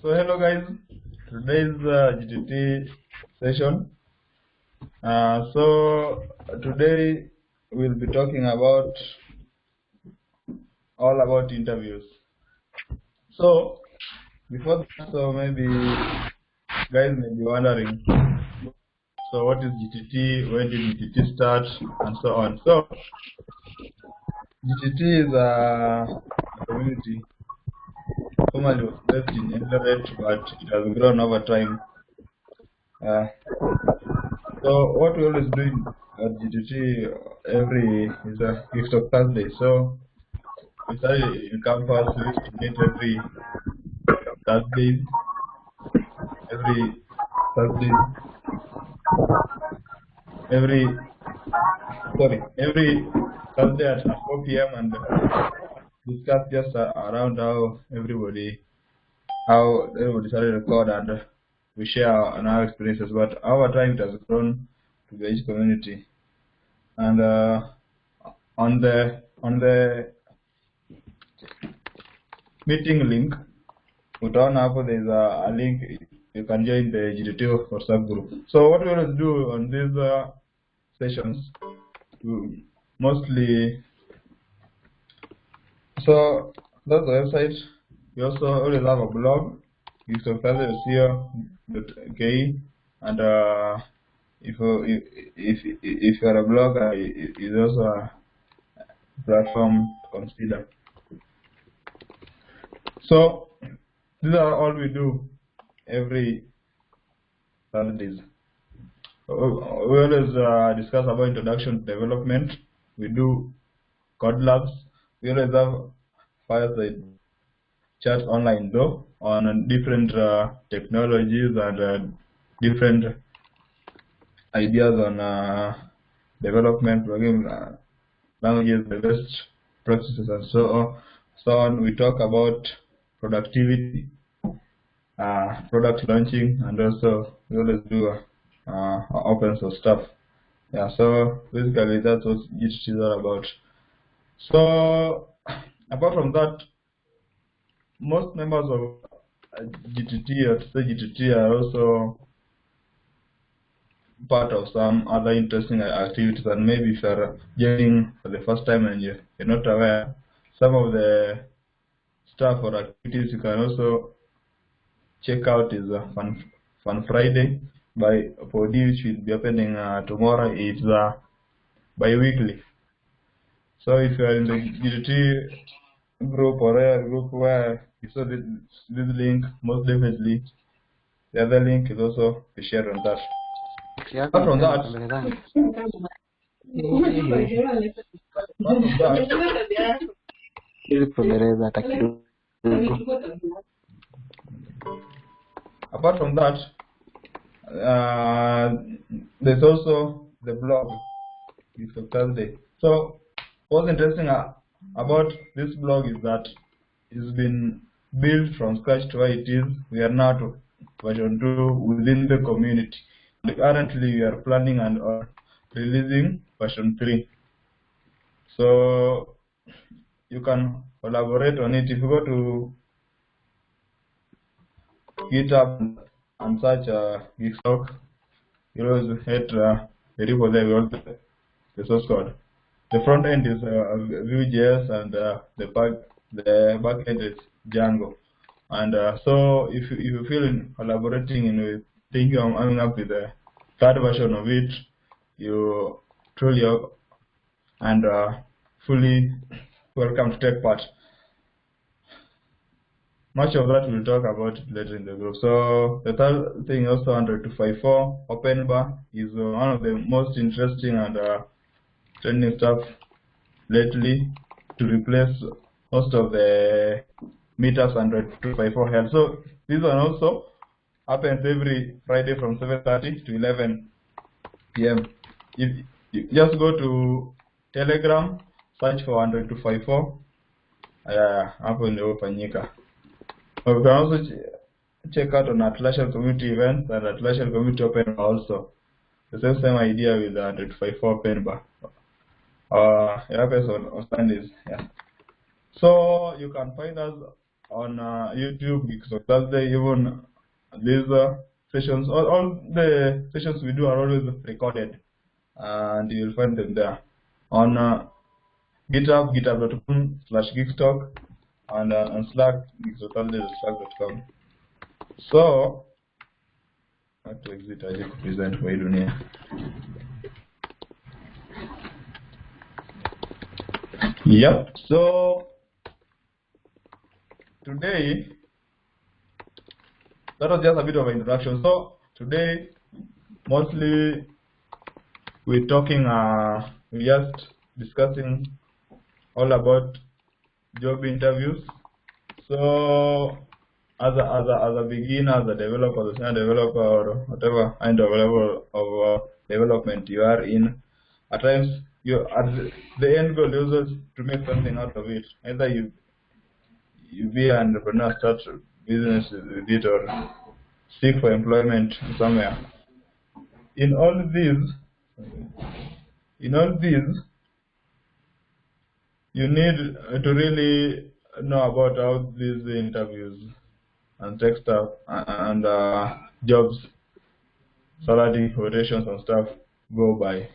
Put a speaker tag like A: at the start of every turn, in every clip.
A: So hello guys, today's GTT session. So today we'll be talking about all about interviews. So before that, so maybe guys may be wondering, so what is GTT? When did GTT start? And so on. So GTT is a community. Formerly was based in Eldoret, but it has grown over time. So what we always do at GTT every is a Gift of Thursday. So we study in campus. We used to meet every Thursday, every Thursday, every Thursday at 4 p.m. and discuss just around how everybody started to record, and we share our experiences. But over time it has grown to the each community, and on the meeting link, utaona hapo there's a link you can join the GTT WhatsApp group. So what we will do on these sessions, mostly, so that's the website. We also always have a blog, droidconKe, and if you are a blogger, it's also a platform to consider. So these are all we do every Saturdays. We always discuss about introduction to development. We do code labs. We always have fireside chats online though on different technologies and different ideas on development, programming languages, the best practices, and so on. We talk about productivity, product launching, and also we always do open source stuff. Yeah, so basically that's what GTT is all about. So apart from that, most members of GTT or GTT are also part of some other interesting activities, and maybe if you're joining for the first time and you're not aware, some of the stuff or activities you can also check out is Fun Friday by Podii, which will be opening tomorrow. It's bi-weekly. So if you are in the GTT group or a group where you saw this link, most definitely the other link is also be shared on that. Apart from that, apart from that, there's also the blog, Gift of Thursday. So what's interesting about this blog is that it's been built from scratch to where it is. We are now to version 2 within the community. Currently we are planning and releasing version 3. So you can collaborate on it. If you go to GitHub and search Geeks, you always hit the repo there with the source code. The front end is Vue.js, and the back end is Django. And so if you feel in collaborating and with thinking of coming up with the third version of it, you truly and fully welcome to take part. Much of that we'll talk about later in the group. So the third thing also under 254 open bar is one of the most interesting and trending stuff lately, to replace most of the meetups under 254 held. So this one also happens every Friday from 7:30 to 11 p.m. If you just go to Telegram, search for 254, hapo ndio hufanyika. You can also check out on Atlassian community events and Atlassian community open bar also. The same idea with the 254 open bar. It happens on Sundays. Yeah. So you can find us on YouTube, Geeks of Thursday, even these sessions, all the sessions we do are always recorded, and you'll find them there on GitHub, github.com/geekstalk, and on Slack, geekstalk.slack.com. So, I have to exit. I just present for you here. Yep. So today, that was just a bit of an introduction. So today, mostly we're talking, we're just discussing all about job interviews. So as a beginner, as a developer, as a senior developer, or whatever kind of level of development you are in, at times the end goal is also to make something out of it. Either you be an entrepreneur, start a business with it, or seek for employment somewhere. In all these, you need to really know about how these interviews and tech stuff and jobs, salary, rotations and stuff go by.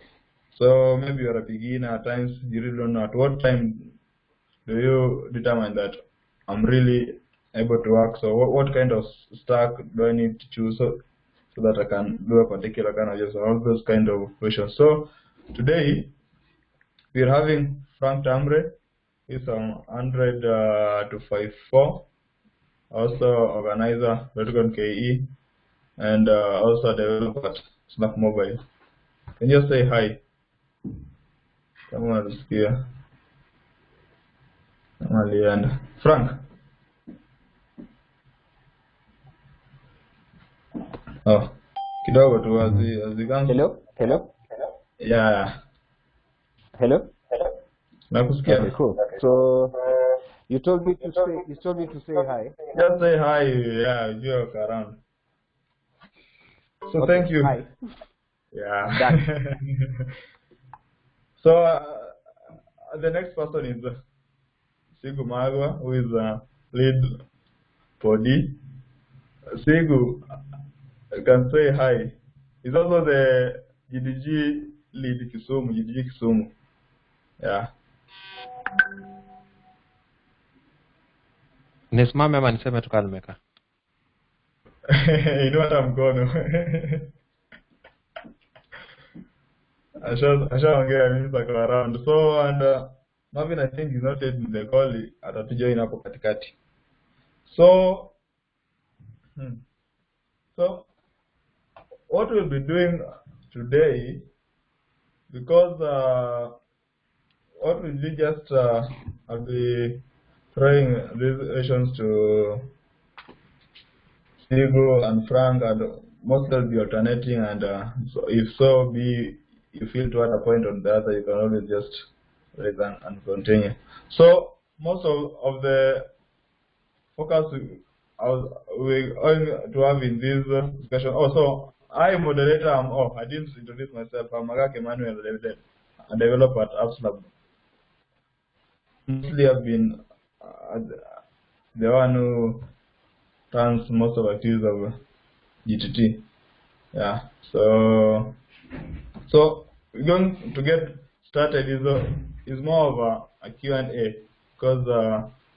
A: So maybe you're a beginner, at times you really don't know at what time do you determine that I'm really able to work. So what kind of stack do I need to choose so that I can do a particular kind of job, so all those kind of questions. So today we're having Frank Tamre. He's from 100 to 54, also organizer droidconKe, and also a developer at Snap Mobile. Can you just say hi? Someone is here. And Frank. Oh, kidogo tu aziganza.
B: Hello?
A: Yeah.
B: Hello?
A: Nakusikia.
B: Okay, cool. So you told me to say hi.
A: Just say hi. Yeah, joke around. So
B: Okay,
A: thank you.
B: hi.
A: Yeah.
B: Done.
A: So the next person is Sigu Magwa, who is lead Podii. Sigu can say hi. He's also the GDG lead GDG Kisumu. Yeah.
C: Nisimame ama niseme tukaa nimekaa?
A: Inua hata mkono. Ashaongea mimi sako around. So and Marvin, I think he's not yet in the call, atatujoin hapo katikati. So so what we'll be doing today, because what we'll do just I'll be throwing these questions to Sigu and Frank, and mostly will be alternating, and so if so be you feel to add a point on the other, you can always just raise and continue. So most of the focus we're going to have in this discussion. Also, I moderator. I didn't introduce myself. I'm Magak Emmanuel, a developer at AppsLab. Mostly I've been the one who runs most of the activities of GTT. Yeah. So we're going to get started. Is more of a Q&A, because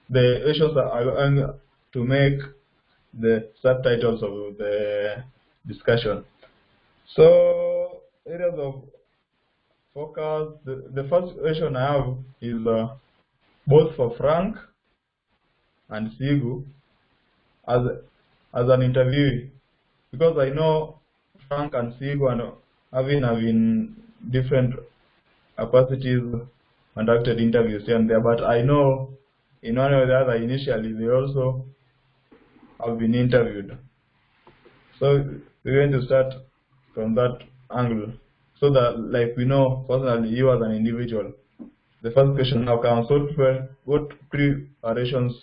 A: the issues are going to make the subtitles of the discussion. So areas of focus. The first question I have is both for Frank and Sigu as an interviewee, because I know Frank and Sigu and having different capacities conducted interviews here and there, but I know in one or the other initially they also have been interviewed. So we're going to start from that angle, so that like we know personally you as an individual. The first question now comes: what preparations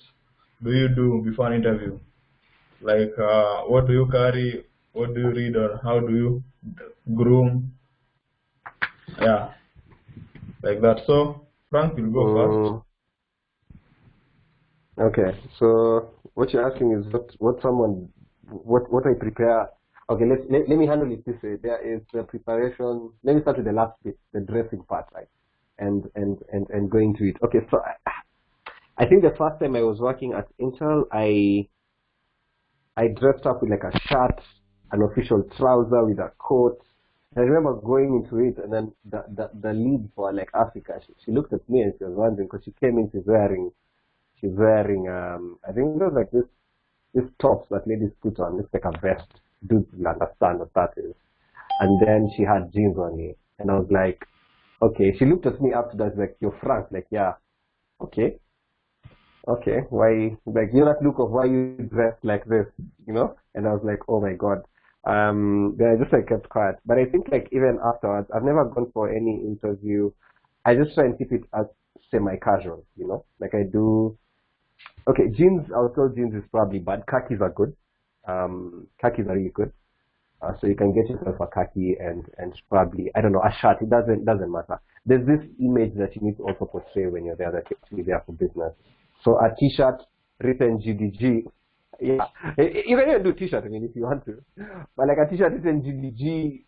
A: do you do before an interview? Like what do you carry? What do you read? Or how do you groom? Yeah, like that. So Frank will go first.
D: Okay, so what you're asking is what I prepare. Okay, let me handle it this way. There is the preparation. Let me start with the last bit, the dressing part, right? And going to it. Okay, so I think the first time I was working at Intel, I dressed up with like a shirt, an official trouser with a coat. And I remember going into it, and then the lead for like Africa, she looked at me and she was wondering because she came in, she's wearing I think it was like this tops that ladies put on. It's like a vest. Dudes will understand what that is. And then she had jeans on it, and I was like, okay. She looked at me after that, like, you're Frank, like, yeah, okay. Okay, why, like, you know that look of why you dress like this, you know? And I was like, oh my God. Then I just like kept quiet. But I think like even afterwards, I've never gone for any interview. I just try and keep it as semi-casual, you know? Like I do, okay, jeans, I was told jeans is probably bad. Khakis are good. Khakis are really good. So you can get yourself a khaki and probably, I don't know, a shirt. It doesn't matter. There's this image that you need to also portray when you're there, that you're actually there for business. So a t-shirt written GDG, yeah, you can even do t-shirt, I mean, if you want to. But like a t-shirt written GDG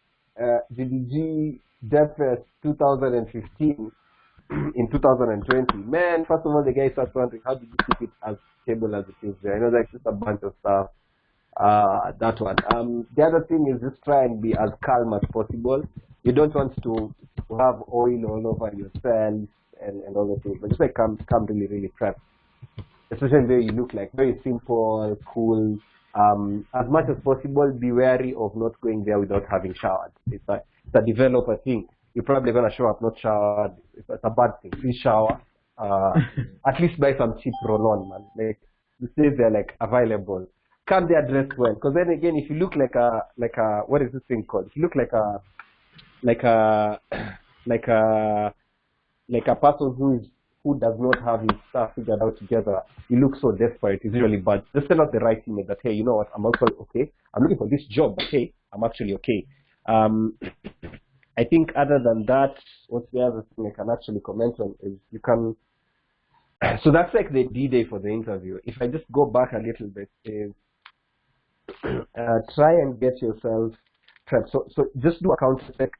D: DevFest 2015 in 2020. Man, first of all, the guy starts wondering, how did you keep it as stable as it is there? You know, like just a bunch of stuff. That one. The other thing is just try and be as calm as possible. You don't want to have oil all over yourself and all the things, but just like come really, really prep. Especially where you look like very simple, cool. As much as possible, be wary of not going there without having showered. It's a developer thing. You're probably gonna show up not showered. It's a bad thing. Please shower. At least buy some cheap roll-on, man. Like the stays they're like available. Come there dressed well, because then again, if you look like a what is this thing called? If you look like a like a like a like a person who does not have his stuff figured out together, you look so desperate. It's usually bad. Just send out the right image that, hey, you know what, I'm also okay. I'm looking for this job, but hey, I'm actually okay. I think other than that, what's the other thing I can actually comment on is you can. So that's like the D-Day for the interview. If I just go back a little bit, is try and get yourself prepped. So just do a counter check.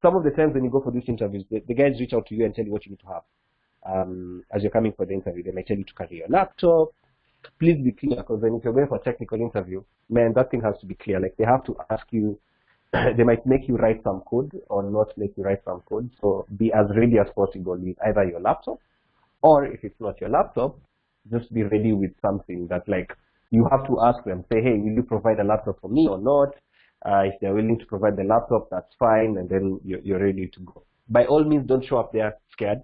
D: Some of the times when you go for these interviews, the guys reach out to you and tell you what you need to have. As you're coming for the interview, they might tell you to carry your laptop. Please be clear, because then if you're going for a technical interview, man, that thing has to be clear. Like they have to ask you, they might make you write some code or not make you write some code. So be as ready as possible with either your laptop, or if it's not your laptop, just be ready with something that like you have to ask them. Say, hey, will you provide a laptop for me or not? If they're willing to provide the laptop, that's fine, and then you're ready to go. By all means, don't show up there scared.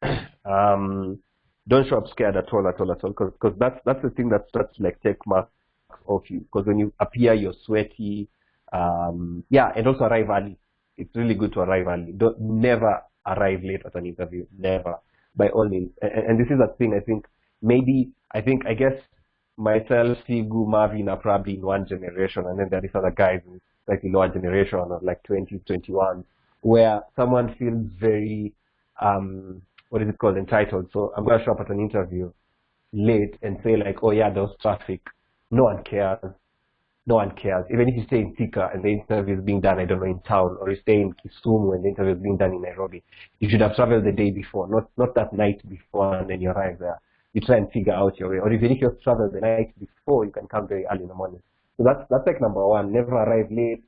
D: Don't show up scared at all, because that's the thing that starts to like take marks off you. Because when you appear, you're sweaty. Yeah, and also arrive early. It's really good to arrive early. Don't never arrive late at an interview. Never, by all means. And this is a thing. I guess myself, Sigu, Marvin are probably in one generation, and then there is other guys in slightly lower generation of like 20s, 21, where someone feels very what is it called, entitled. So I'm going to show up at an interview late and say like, oh yeah, there was traffic. No one cares. No one cares. Even if you stay in Thika and the interview is being done, I don't know, in town, or you stay in Kisumu and the interview is being done in Nairobi, you should have traveled the day before, not that night before and then you arrive there. You try and figure out your way. Or even if you have traveled the night before, you can come very early in the morning. So that's like number one. Never arrive late.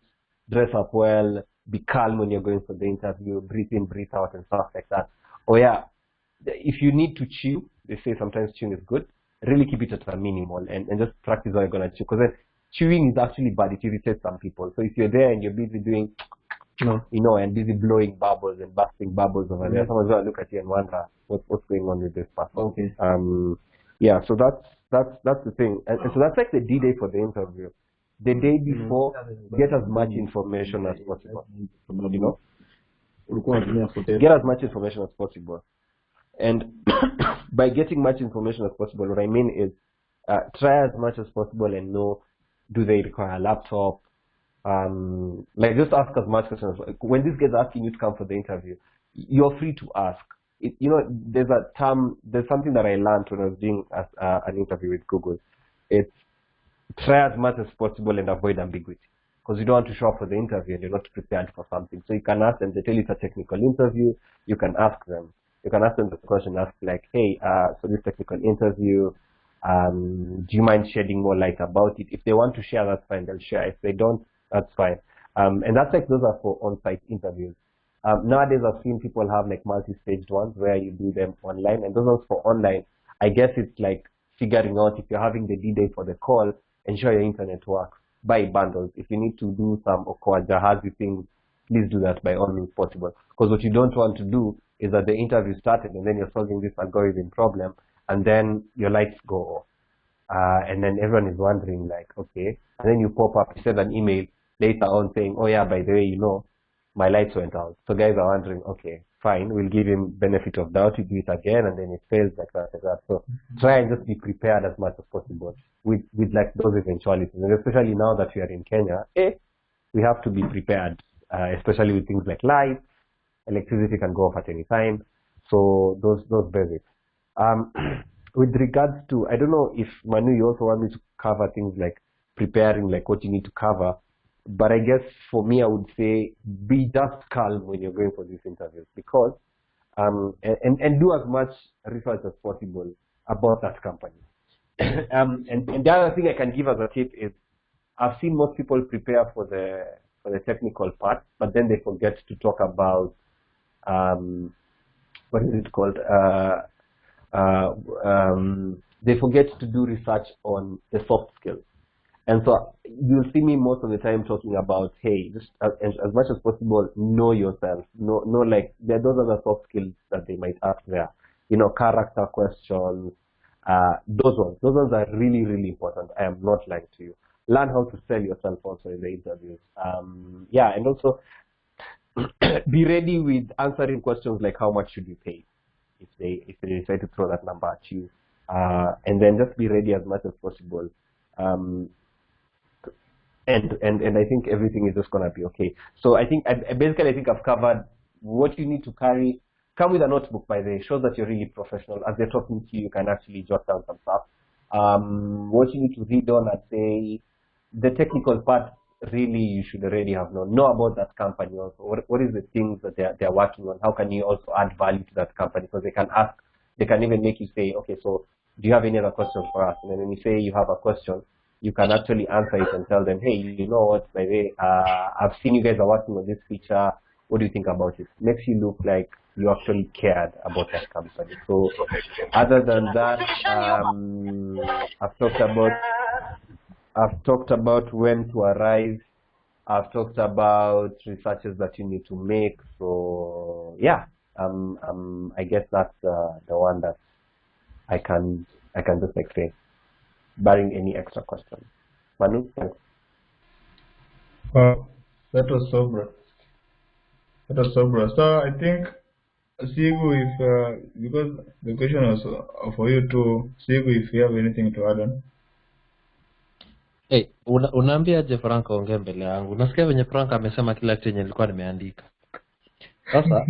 D: Dress up well. Be calm when you're going for the interview. Breathe in, breathe out, and stuff like that. Oh yeah, if you need to chew, they say sometimes chewing is good. Really keep it at a minimal and just practice how you're gonna chew. Because then chewing is actually bad. It irritates some people. So if you're there and you're busy doing, and busy blowing bubbles and busting bubbles over there, someone's gonna look at you and wonder what's going on with this person.
A: Okay.
D: Yeah. So that's the thing, and so that's like the D-Day for the interview. The day before, get as much information as possible. Get as much information as possible. And by getting much information as possible, what I mean is try as much as possible and know, do they require a laptop? Like just ask as much questions. When these guys are asking you to come for the interview, you're free to ask. there's something that I learned when I was doing an interview with Google. It's try as much as possible and avoid ambiguity, because you don't want to show up for the interview and you're not prepared for something. So you can ask them, they tell you it's a technical interview, you can ask them the question, ask like, hey, so this technical interview, do you mind shedding more light about it? If they want to share, that's fine, they'll share. If they don't, that's fine. And that's like, those are for on-site interviews. Nowadays, I've seen people have like multi-staged ones where you do them online, and those ones for online, I guess it's like figuring out if you're having the D-Day for the call, ensure your internet works. Buy bundles. If you need to do some Okoa Jahazi things, please do that by all means possible. Because what you don't want to do is that the interview started and then you're solving this algorithm problem and then your lights go off. And then everyone is wondering like, okay, and then you pop up, you send an email later on saying, oh yeah, by the way, my lights went out. So guys are wondering, okay, fine, we'll give him benefit of doubt, you do it again, and then it fails like that, like that. So try and just be prepared as much as possible with like those eventualities. And especially now that we are in Kenya, we have to be prepared, especially with things like lights, electricity can go off at any time. So those basics. With regards to, I don't know if Manu, you also want me to cover things like preparing, like what you need to cover. But I guess for me, I would say be just calm when you're going for these interviews, because and do as much research as possible about that company. And the other thing I can give as a tip is I've seen most people prepare for the technical part, but then they forget to talk about what is it called? They forget to do research on the soft skills. And so you'll see me most of the time talking about, hey, just as much as possible, know yourself. Know like, those are the soft skills that they might ask there. Character questions, those ones are really, really important. I am not lying to you. Learn how to sell yourself also in the interviews. And also be ready with answering questions like how much should you pay if they decide to throw that number at you. And then just be ready as much as possible. And I think everything is just gonna be okay. So I think I've covered what you need to carry. Come with a notebook, by the way. Shows that you're really professional. As they're talking to you, you can actually jot down some stuff. What you need to read on, I'd say the technical part. Really, you should already have know about that company also. What is the things that they're working on? How can you also add value to that company? Because they can ask, they can even make you say, okay, so do you have any other questions for us? And then when you say you have a question, you can actually answer it and tell them, hey, you know what, by the way, I've seen you guys are working on this feature. What do you think about it? Makes you look like you actually cared about that company. So other than that, I've talked about when to arrive. I've talked about researches that you need to make. So yeah, I guess that's the one that I can just explain, barring any extra questions. Manu, thanks.
A: Wow, that was so bro. So I think Sigu, because the question was for you too, Sigu, if you have anything to add on.
C: Hey, unaambiaje Frank ongea mbele yangu? Unasikia venye Frank amesema kila kitu yenye nilikuwa nimeandika. Sasa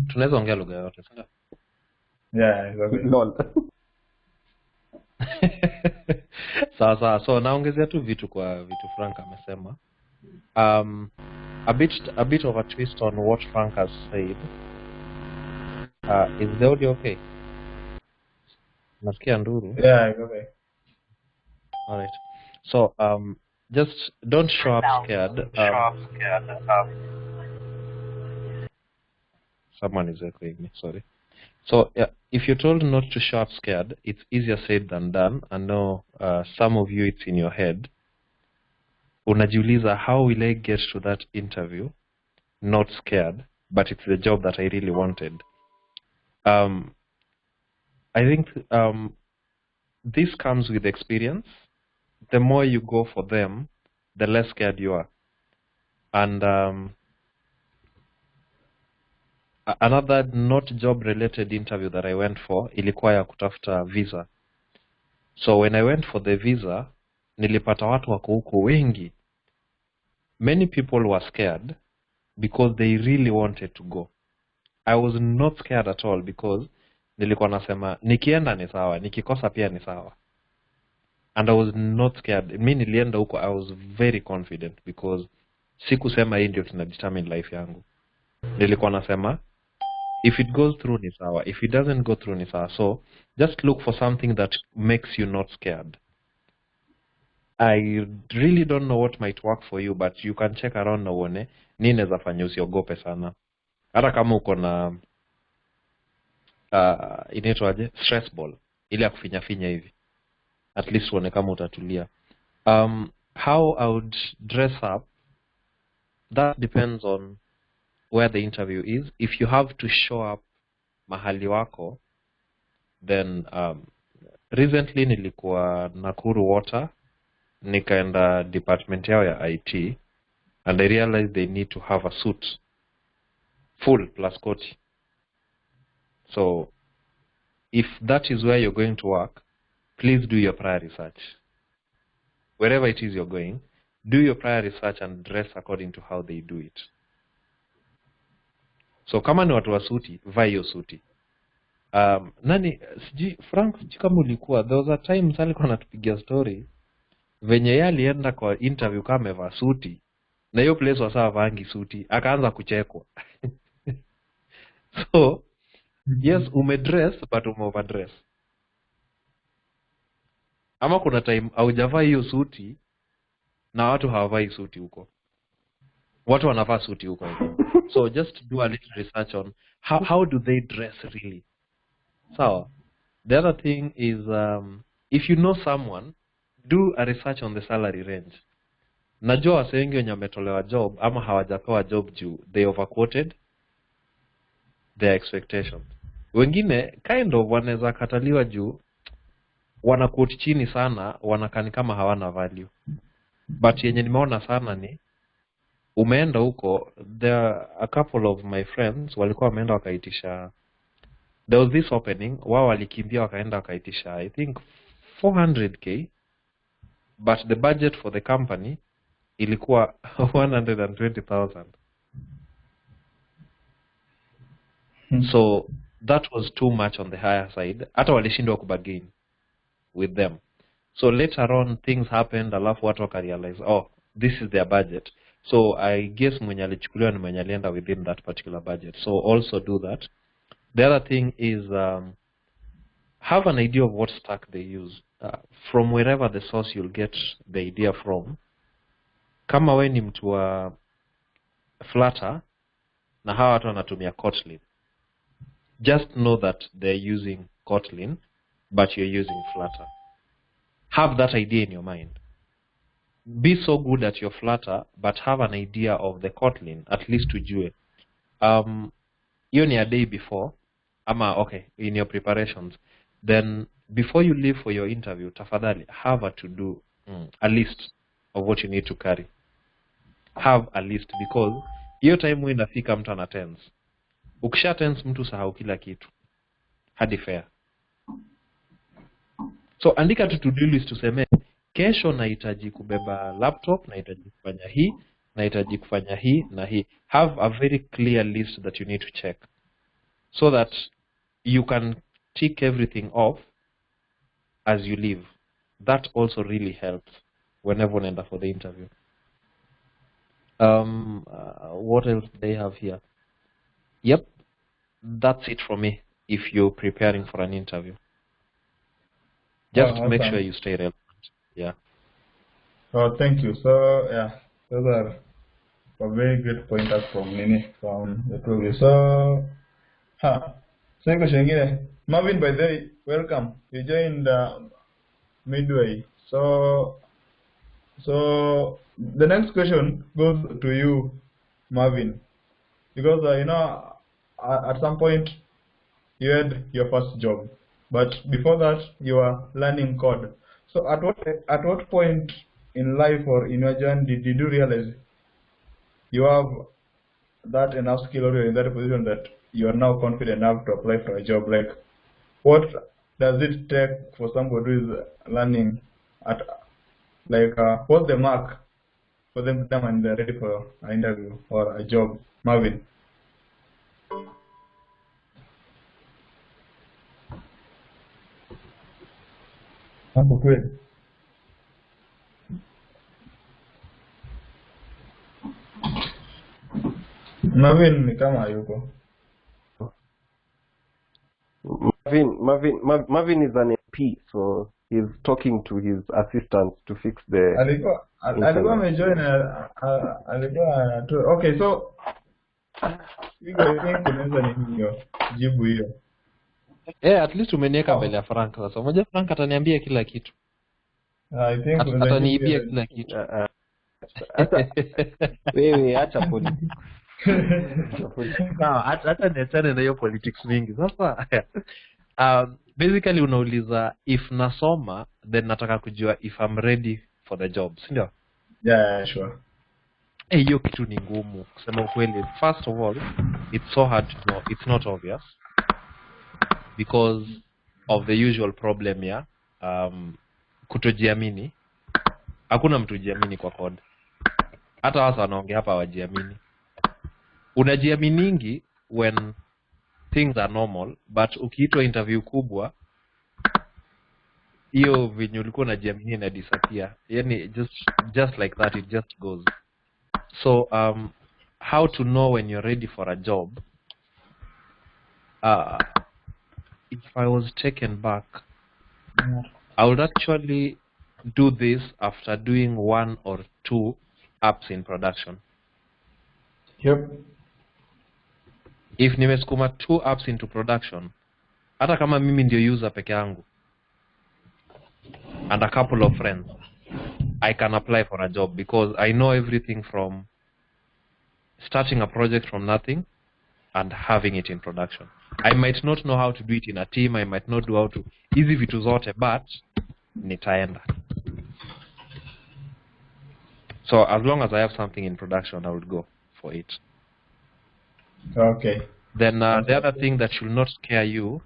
C: tunaweza ongea lugha yote, sawa?
A: Yeah, exactly.
D: Lol.
C: Sawa. So naongezea tu vitu kwa vitu Frank amesema. A bit of a twist on what Frank has said. Is the audio okay? Nasikia nduru.
A: Yeah, it's okay.
C: All right. So just don't show up scared. Someone is echoing me. Sorry. So if you're told not to show up scared, it's easier said than done. I know some of you, it's in your head. Unajiuliza, how will I get to that interview not scared, but it's the job that I really wanted? I think this comes with experience. The more you go for them, the less scared you are. And another not job-related interview that I went for, ilikuwa ya kutafuta visa. So when I went for the visa, nilipata watu wako huko wengi. Many people were scared because they really wanted to go. I was not scared at all because nilikuwa nasema nikienda ni sawa, nikikosa pia ni sawa. And I was not scared. Mimi nilienda huko, I was very confident because sikusema hii ndio kina determine life yangu. Nilikuwa nasema if it goes through ni sawa, if it doesn't go through ni sawa. So just look for something that makes you not scared. I really don't know what might work for you, but you can check around na uone nini inaweza fanya usiogope sana. Hata kama uko na inaitwaje stress ball ile ya kufinya finya hivi, at least uone kama utatulia. How I would dress up, that depends on where the interview is. If you have to show up mahali wako, then recently nilikuwa Nakuru Water, nikaenda department yao ya IT, and I realized they need to have a suit full plus koti. So if that is where you're going to work, please do your prior research. Wherever it is you're going, do your prior research and dress according to how they do it. So kama ni watu wa suti, vaa hiyo suti. Nani sijui Frank, sijui kama ulikuwa, there was a time alikuwa anatupigia story venye yeye alienda kwa interview kama amevaa suti na hiyo place wasawa vangi suti, akaanza kuchekwa. So yes, umedress but umeoverdress. Ama kuna time haujavaa hiyo suti na watu hawavai suti huko, watu wanavaa suti huko. So just do a little research on how do they dress really. So the other thing is if you know someone, do a research on the salary range. Najua wase wengi wenye wametolewa job ama hawajapewa job juu they overquoted their expectations. Wengine kind of wanaweza kataliwa juu wanaquote chini sana, wanakani kama hawana value. But yenye nimeona sana ni umeenda huko, there are a couple of my friends walikuwa wameenda wakaitisha, there was this opening, wao walikimbia wakaenda wakaitisha I think 400k, but the budget for the company ilikuwa 120,000. So that was too much on the higher side. Hata walishindwa kubargain with them. So later on things happened, alafu watu wakarealize, oh, this is their budget. So I guess mwenye alichukuliwa ni mwenye alienda within that particular budget. So also do that. The other thing is have an idea of what stack they use. From wherever the source you'll get the idea from. Kama we ni mtu wa Flutter na hawa watu wanatumia Kotlin, just know that they're using Kotlin but you're using Flutter. Have that idea in your mind. Be so good at your Flutter but have an idea of the Kotlin, at least ujue. Hiyo ni a day before ama okay, in your preparations. Then before you leave for your interview, tafadhali have a to-do, a list of what you need to carry. Have a list, because hiyo time wewe inafika mtu ana tense. Ukisha tense mtu sahau kila kitu. Hadi fair. So andika to-do list, tuseme kesho nahitaji kubeba laptop, nahitaji kufanya hii, nahitaji kufanya hii na hii. Have a very clear list that you need to check, so that you can tick everything off as you leave. That also really helps whenever unaenda for the interview. What else do they have here? Yep, that's it for me if you're preparing for an interview. Just make sure you stay relevant. Yeah.
A: Oh, thank you. So yeah, those are a very good pointers from the two of you. So second question again. Marvin, by the way, welcome. You joined midway. So the next question goes to you, Marvin, because at some point you had your first job, but before that you were learning code. So at what point in life or in your journey did you realize you have that enough skill, or you're in that position that you are now confident enough to apply for a job? Like, what does it take for somebody who is learning at, like, what's the mark for them to come and they're ready for an interview or a job? Marvin. Hapo kweli. Marvin ni kama hayuko.
D: Marvin is an MP, so he's talking to his assistants to fix the
A: Alikuwa amejoin alikuwa okay, so Sigu, I think unaweza nini hiyo jibu hiyo.
C: At least umeniweka mbele ya Frank sasa. Unajua Frank ataniambia kila kitu.
A: I think
C: Ataniibia kila kitu.
D: Wewe acha politics.
C: Sawa, hata niachane na hiyo politics mingi. Sasa basically unauliza if nasoma then nataka kujua if I'm ready for the job, si ndio?
A: Yeah, sure.
C: Hiyo kitu ni ngumu kusema ukweli. First of all, it's so hard to know. It's not obvious because of the usual problem ya kutojiamini. Hakuna mtu jiamini kwa code. Hata wasa wanaongea hapa wajiamini. Unajiaminingi when things are normal, but ukiitwa interview kubwa hiyo venye ulikuwa unajiamini na disappear. Yani just like that it just goes. So how to know when you're ready for a job? If I was taken back, I would actually do this after doing 1 or 2 apps in production.
A: Yep.
C: If nimesukuma 2 apps into production, hata kama mimi ndio user peke yangu and a couple of friends, I can apply for a job because I know everything from starting a project from nothing and having it in production. I might not know how to do it in a team, I might not know how to easy vitu zote, but nitaenda. So as long as I have something in production, I would go for it.
A: Okay.
C: Then the other thing that should not scare you,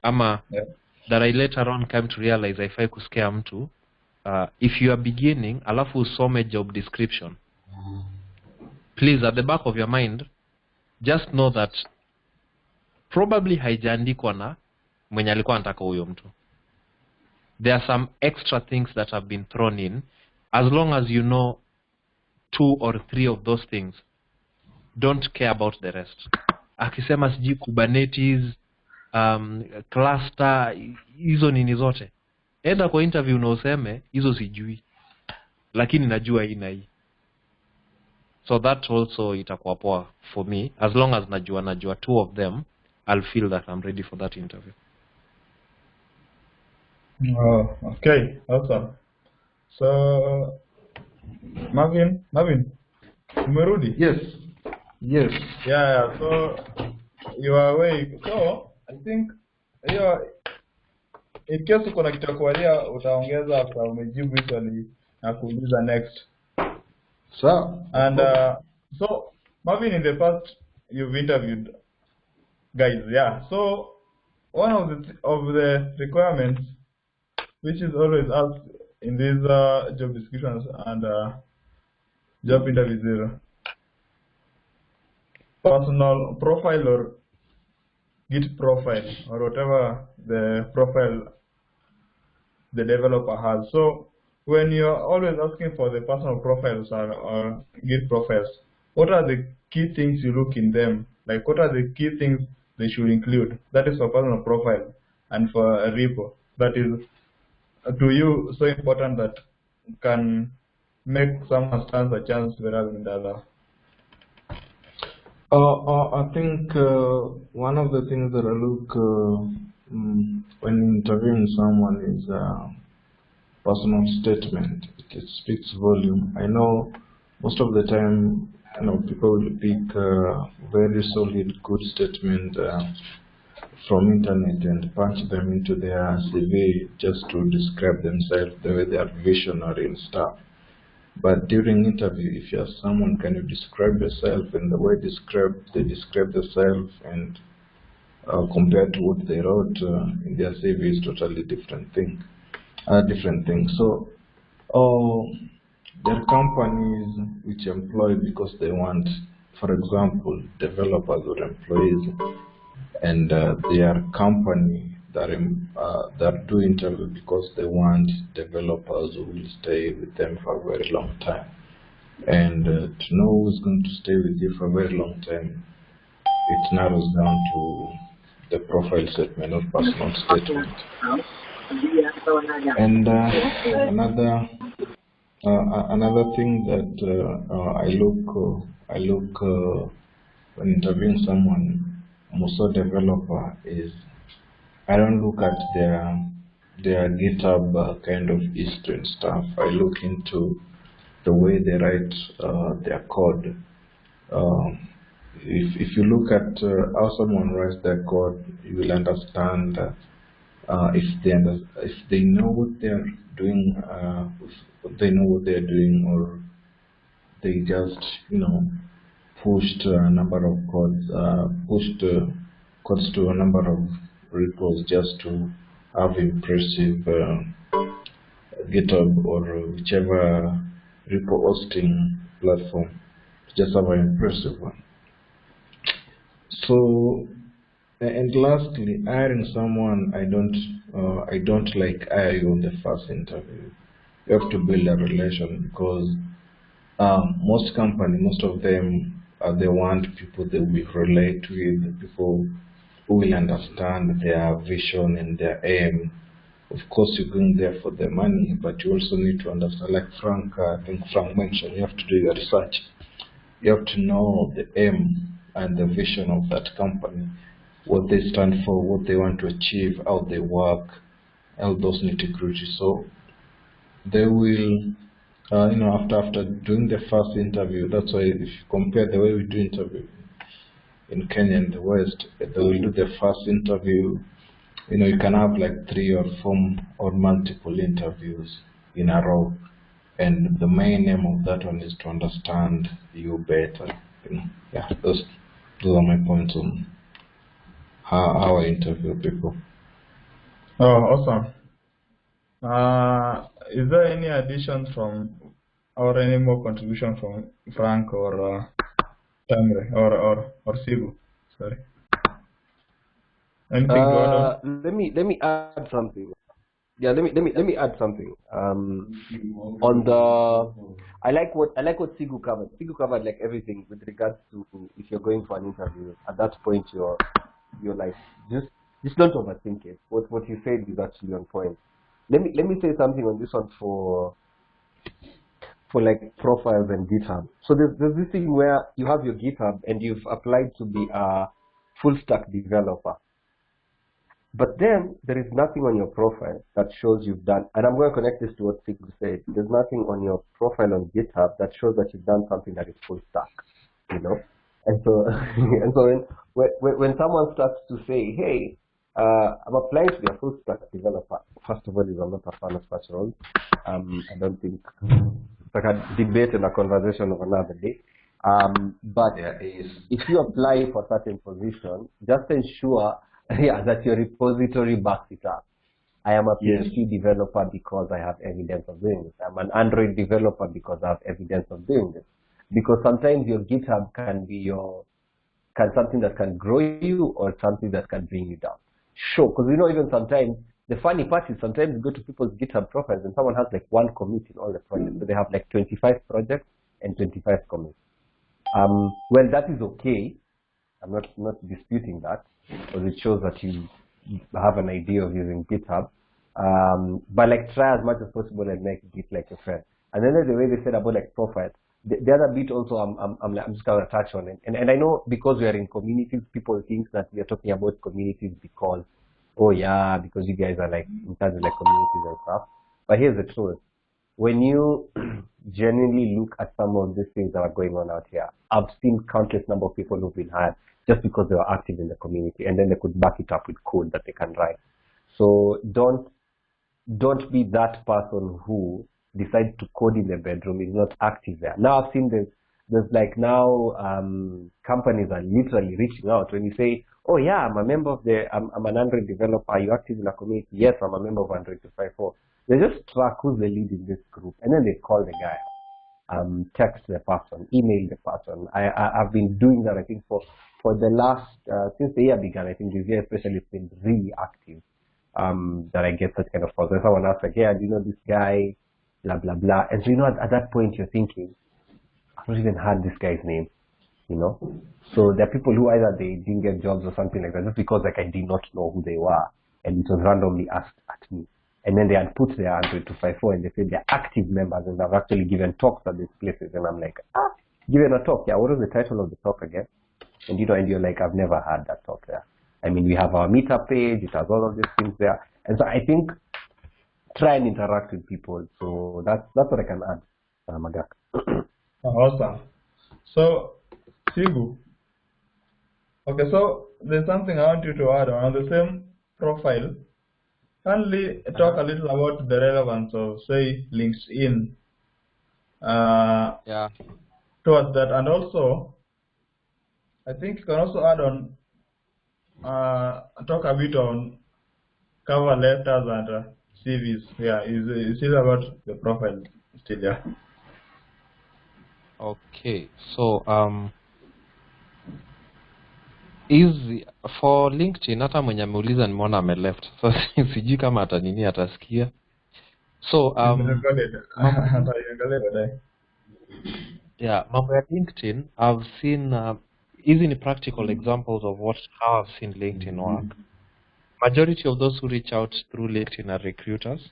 C: that I later on came to realize if I could scare mtu, if you are beginning, alafu usome job description, please at the back of your mind, just know that probably haijaandikwa na mwenye alikuwa anataka huyo mtu. There are some extra things that have been thrown in. As long as you know 2 or 3 of those things, don't care about the rest. Akisema siji Kubernetes, cluster, hizo nini zote, enda kwa interview na useme hizo sijui, lakini najua hii na hii. So that also itakuwa poa for me. As long as najua 2 of them, I'll feel that I'm ready for that interview.
A: Oh, okay, awesome. So Marvin, umerudi?
B: Yes.
A: Yeah, so you are awake. So I think in case uko na kitu ya kualia utaongeza after umejibu swali na kuuliza next. And so Marvin, in the past you've interviewed guys, yeah. So one of the requirements which is always asked in these job descriptions and job interviews, personal profile or Git profile or whatever the profile the developer has. So when you're always asking for the personal profiles or Git profiles, what are the key things you look in them? Like what are the key things they should include? That is for personal profile. And for a repo, that is to you so important that can make someone stand a chance rather than the other.
B: I think one of the things that I look when interviewing someone is personal statement. It speaks volume. I know most of the time, people will pick very solid, good statement from internet and punch them into their CV just to describe themselves the way they are visionary and stuff. But during interview, if you ask someone, can you describe yourself, and the way they describe themselves and compared to what they wrote in their CV is totally different thing. So, there are companies which employ because they want, for example, developers or employees, and their company, that do interview because they want developers who will stay with them for a very long time. And to know who's going to stay with you for a very long time, it narrows down to the profile statement or personal statement. And another thing that I look when interviewing someone, also developer, is I don't look at their GitHub kind of history and stuff. I look into the way they write their code. If you look at how someone writes their code, you will understand if they know what they're doing, or they just pushed a number of codes to a number of repos just to have impressive GitHub or whichever repo hosting platform, just have an impressive one. So, and lastly, hiring someone, I don't like hire you on the first interview. You have to build a relation because most of them, they want people they will relate with, people who will understand their vision and their aim. Of course, you're going there for the money, but you also need to understand, like I think Frank mentioned, you have to do your research. You have to know the aim and the vision of that company, what they stand for, what they want to achieve, how they work, all those nitty-gritty. So they will, after doing the first interview, that's why if you compare the way we do interview in Kenya and the West, they will do the first interview. You can have like 3 or 4 or multiple interviews in a row, and the main aim of that one is to understand you better. Yeah, those are my points on how I interview people.
A: Oh, awesome. Is there any additions from, or any more contribution from Frank or Tamre or Sigu? Sorry. Anything to add on?
D: Let me add something. Yeah, let me add something. On the, I like what Sigu covered. Sigu covered like everything with regards to if you're going for an interview. At that point, you're like just don't overthink it. What you said is actually on point. Let me say something on this one for like profiles and GitHub. So there's this thing where you have your GitHub and you've applied to be a full stack developer. But then there is nothing on your profile that shows you've done, and I'm going to connect this to what Sigu said. There's nothing on your profile on GitHub that shows that you've done something that is full stack, And so, when someone starts to say, "Hey, I'm applying to be a full stack developer," first of all, I'm not a fan of such roles. I don't think it's like a debate and a conversation of another day. But if you apply for certain position, just ensure that your repository backs it up. I am a PHP developer because I have evidence of doing this. I'm an Android developer because I have evidence of doing this. Because sometimes your GitHub can be something that can grow you or something that can bring you down. Sure, because even sometimes, the funny part is sometimes you go to people's GitHub profiles and someone has like 1 commit in all the projects. So they have like 25 projects and 25 commits. Well, that is okay. I'm not disputing that, because it shows that you have an idea of using GitHub. But like try as much as possible and make Git like a friend. And then there's the way they said about like profiles. The other bit also I'm just going to touch on it. And I know because we are in communities, people think that we are talking about communities because, because you guys are like in terms of like communities and stuff. But here's the truth. When you genuinely look at some of these things that are going on out here, I've seen countless number of people who've been hired just because they were active in the community, and then they could back it up with code that they can write. So don't be that person who decides to code in the bedroom, is not active there. Now I've seen there's like now companies are literally reaching out when you say, "Oh yeah, I'm a member of I'm an Android developer. Are you active in a community?" "Yes, I'm a member of Android 254. They just track who's the lead in this group, and then they call the guy, text the person, email the person. I've been doing that, I think, for the last, since the year began. I think this year especially it's been really active. that I get such kind of calls. When someone asks like, yeah, do you know this guy, blah blah blah, and so at that point you're thinking, I've not even heard this guy's name, So there are people who either they didn't get jobs or something like that just because like I did not know who they were and it was randomly asked at me. And then they had put their Android 254 and they said they're active members and they've actually given talks at these places. And I'm like, given a talk? Yeah, what was the title of the talk again? And and you're like, I've never had that talk there. I mean, we have our meetup page, it has all of these things there. And so I think try and interact with people. So that's what I can add, Magak.
A: Awesome. So, Sigu. Okay, so there's something I want you to add on the same profile. Kindly talk a little about the relevance of, say, LinkedIn towards that, and also, I think you can also add on, talk a bit on cover letters and CVs. Yeah, is still about the profile still? Yeah.
C: Okay, so easy for LinkedIn, hata mwenye ameuliza nimeona ameleft. So sijui kama atasikia. So yeah, mambo ya LinkedIn, I've seen easy practical examples of how I've seen LinkedIn work. Majority of those who reach out through LinkedIn are recruiters.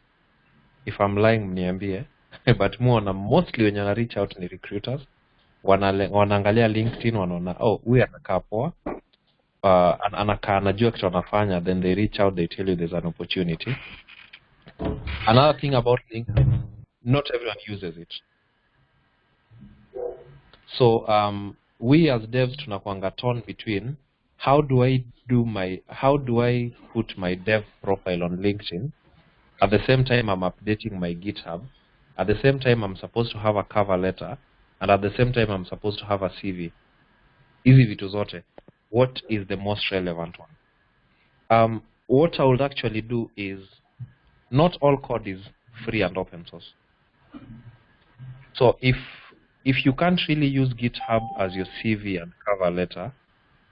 C: If I'm lying, mniambie. But mostly when you reach out ni recruiters. Wanaangalia LinkedIn, wanaona, huyu anakaa poa. Anakaa anajua kitu anafanya, then they reach out, they tell you there's an opportunity. Another thing about LinkedIn, not everyone uses it. So we as devs tunakuanga torn between how do I put my dev profile on LinkedIn, at the same time I'm updating my GitHub, at the same time I'm supposed to have a cover letter, and at the same time I'm supposed to have a CV. Easy vitu zote. What is the most relevant one? What I would actually do is, not all code is free and open source. So if you can't really use GitHub as your CV and cover letter,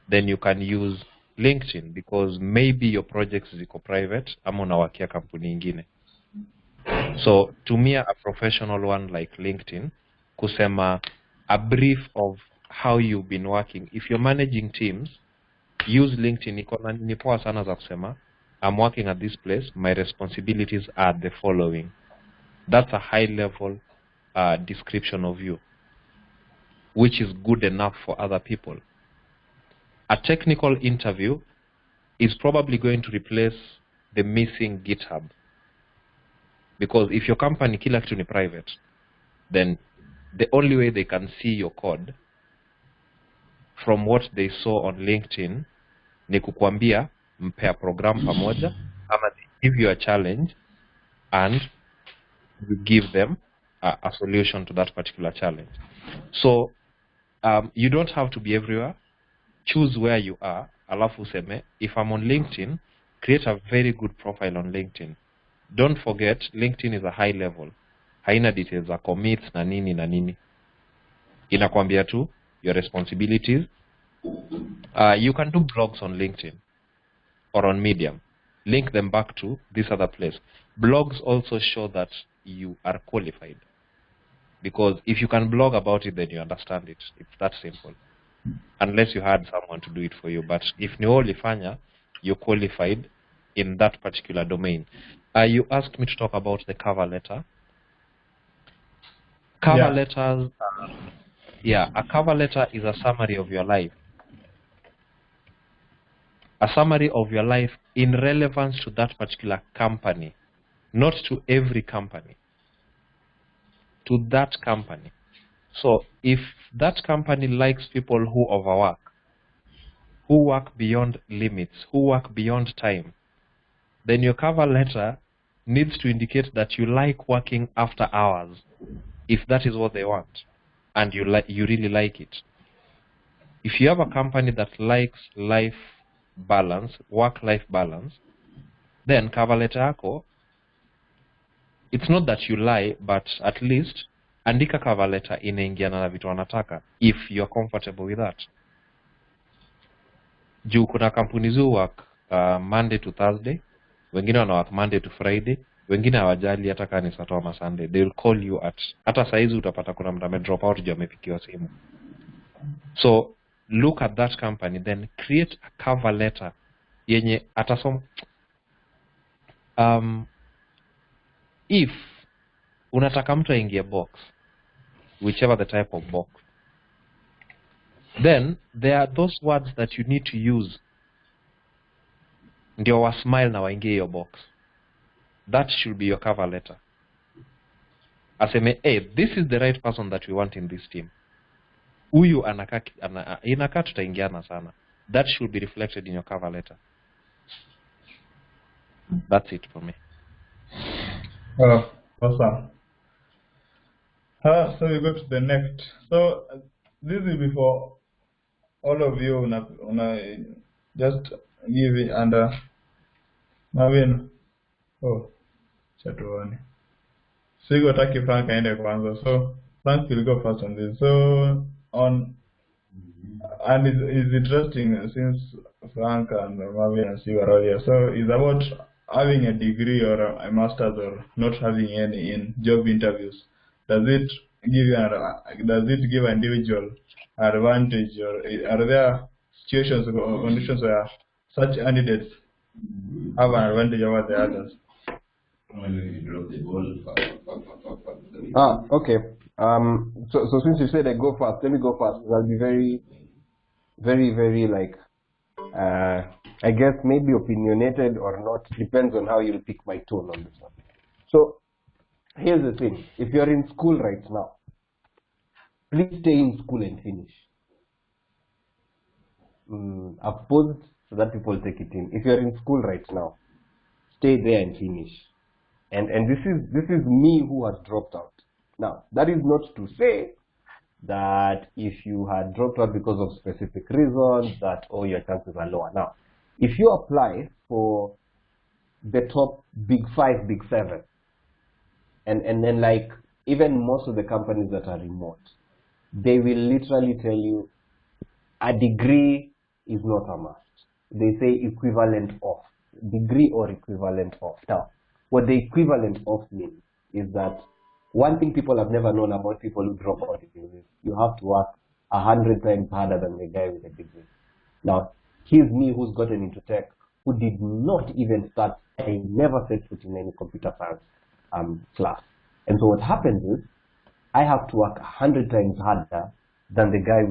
C: then you can use LinkedIn, because maybe your projects ziko private ama unawakia kampuni ingine. So tumia a professional one like LinkedIn kusema a brief of how you've been working. If you're managing teams, use LinkedIn. Ni poa sana za kusema, I'm working at this place, my responsibilities are the following. That's a high level description of you, which is good enough for other people. A technical interview is probably going to replace the missing GitHub. Because if your company kila kitu ni private, then the only way they can see your code from what they saw on LinkedIn ni kukuambia mpea program pamoja, ama they give you a challenge and you give them a solution to that particular challenge. So you don't have to be everywhere. Choose where you are. Alafu useme, if I'm on LinkedIn, create a very good profile on LinkedIn. Don't forget, LinkedIn is a high level. Haina details za commits na nini na nini. Inakwambia tu your responsibilities. You can do blogs on LinkedIn or on Medium. Link them back to this other place. Blogs also show that you are qualified. Because if you can blog about it, then you understand it. It's that simple. Unless you had someone to do it for you. But if ni ulifanya, you're qualified in that particular domain. You asked me to talk about the cover letter. Cover letters, a cover letter is a summary of your life. A summary of your life in relevance to that particular company. Not to every company. To that company. So if that company likes people who overwork, who work beyond limits, who work beyond time, then your cover letter needs to indicate that you like working after hours, if that is what they want, and you really like it. If you have a company that likes life balance, work-life balance, then cover letter yako, it's not that you lie, but at least andika cover letter inaingiana na vitu wanataka, if you're comfortable with that. Juu kuna kampuni zu work Monday to Thursday, wengine wana work Monday to Friday, wengine hawajali hata kama ni Saturday ama Sunday. They will call you at hata saizi utapata kuna mtu drop out juu amepikiwa simu. So look at that company, then create a cover letter yenye atasoma. If unataka mtu aingie box, whichever the type of box, then there are those words that you need to use ndio wa smile na waingie your box. That should be your cover letter. Aseme, hey, this is the right person that we want in this team. Huyu inakaa tutaingiana sana. That should be reflected in your cover letter. That's it for me.
A: Oh, awesome. So we go to the next. So this is before all of you just give it under Marvin. Oh, chatuone. Sigu taki Frank aende kwanza. So Frank will go first on this. So and it's interesting since Frank and Marvin and Sigu are all here. So it's about having a degree or a master's or not having any in job interviews. Does it give an individual advantage, or are there situations or conditions where such candidates have an advantage over the others?
D: Okay. So since you said I go first, let me go first. I'll be very, very, very like, I guess maybe opinionated or not. Depends on how you'll pick my tone on this one. So here's the thing. If you're in school right now, please stay in school and finish. I've paused so that people take it in. If you're in school right now, stay there and finish. And this is me who has dropped out. Now, that is not to say that if you had dropped out because of specific reasons that, oh, your chances are lower. Now, if you apply for the top big 5, big 7, and then like even most of the companies that are remote, they will literally tell you a degree is not a must. They say equivalent of, degree or equivalent of. Now, what the equivalent of means is that one thing people have never known about people who drop out is you have to work 100 times harder than the guy with a degree. Now, here's me who's gotten into tech, who did not even start, I never set foot in any computer science class. And so what happens is, I have to work 100 times harder than the guy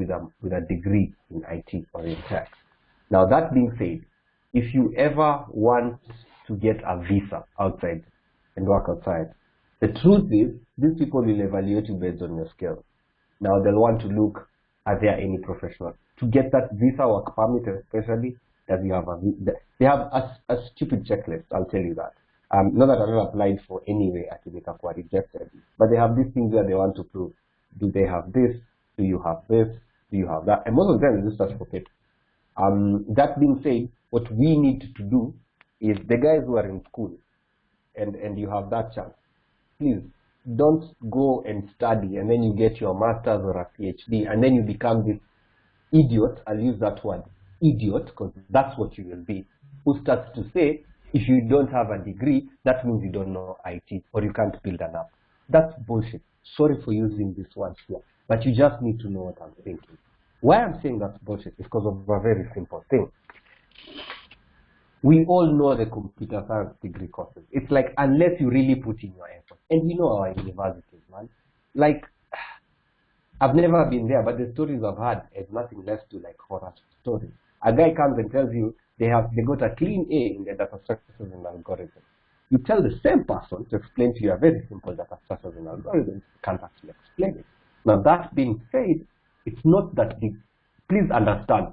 D: with a degree in IT or in tech. Now, that being said, if you ever want to get a visa outside and work outside, the truth is, these people will evaluate you based on your skills. Now, they'll want to look, are there any professionals? To get that visa work permit, especially, that you have they have a stupid checklist, I'll tell you that. Not that I've ever applied for anyway at Unicaqua rejected, but they have these things that they want to prove. Do they have this? Do you have this? Do you have that? And most of them is just for it. That being said, what we need to do is the guys who are in school and you have that chance, please don't go and study and then you get your master's or a PhD and then you become this idiot. I'll use that word, idiot, because that's what you will be, who starts to say, if you don't have a degree, that means you don't know IT or you can't build an app. That's bullshit. Sorry for using this word here, but you just need to know what I'm thinking. Why I'm saying that's bullshit is because of a very simple thing. We all know the computer science degree courses. It's like, unless you really put in your effort. And we know our universities, man. Like, I've never been there, but the stories I've had is nothing less to like horror stories. A guy comes and tells you they got a clean A in their data structures and algorithms. You tell the same person to explain to you a very simple data structures and algorithms, can't actually explain it. Now, that being said, it's not that big. Please understand,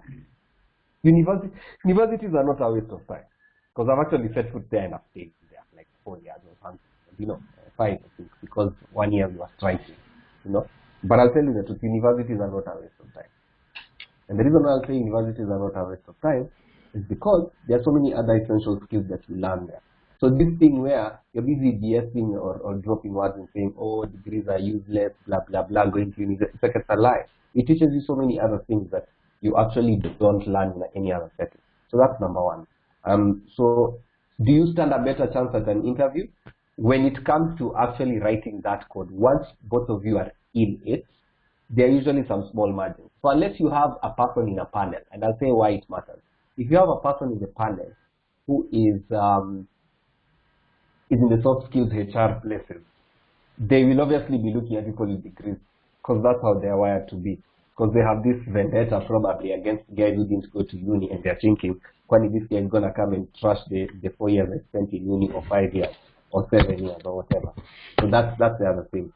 D: universities are not a waste of time. Because I've actually set foot there and I've stayed there like 4 years or something, 5 I think, because 1 year we were striking, But I'll tell you the truth, universities are not a waste of time. And the reason why I'll say universities are not a waste of time is because there are so many other essential skills that you learn there. So this thing where you're busy BSing or dropping words and saying, oh, degrees are useless, blah, blah, blah, going to university, it's like it's a lie. It teaches you so many other things that you actually don't learn in any other setting. So that's number one. So do you stand a better chance at an interview? When it comes to actually writing that code, once both of you are in it, there are usually some small margins. So unless you have a person in a panel, and I'll say why it matters. If you have a person in the panel who is in the soft skills HR places, they will obviously be looking at people with degrees because that's how they're wired to be. Because they have this vendetta probably against guys who didn't go to uni, and they're thinking, when this guy is going to come and trash the 4 years I spent in uni, or 5 years, or 7 years, or whatever. So that's the other thing.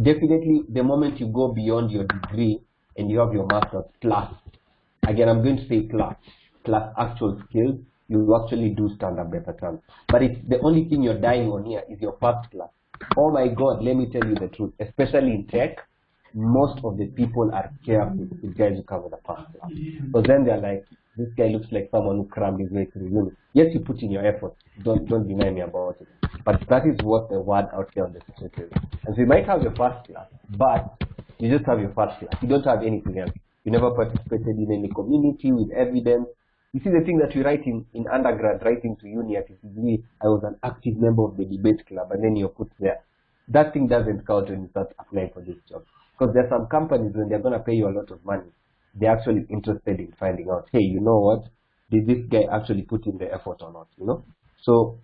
D: Definitely, the moment you go beyond your degree and you have your master's plus, again, I'm going to say plus actual skills, you actually do stand a better chance. But if the only thing you're dying on here is your first class, oh my God, let me tell you the truth, especially in tech, most of the people are scared with guys who cover the first class. So then they're like, this guy looks like someone who crammed his way through uni. Yes, you put in your effort. Don't deny me about it. But that is what the word out there on the street is. And so you might have your first class, but you just have your first class. You don't have anything else. You never participated in any community with evidence. You see the thing that we write in undergrad, writing to uni at UCD, I was an active member of the debate club, and then you're put there. That thing doesn't count when you start applying for this job. Because there are some companies, when they're going to pay you a lot of money, they're actually interested in finding out, hey, you know what, did this guy actually put in the effort or not, you know? So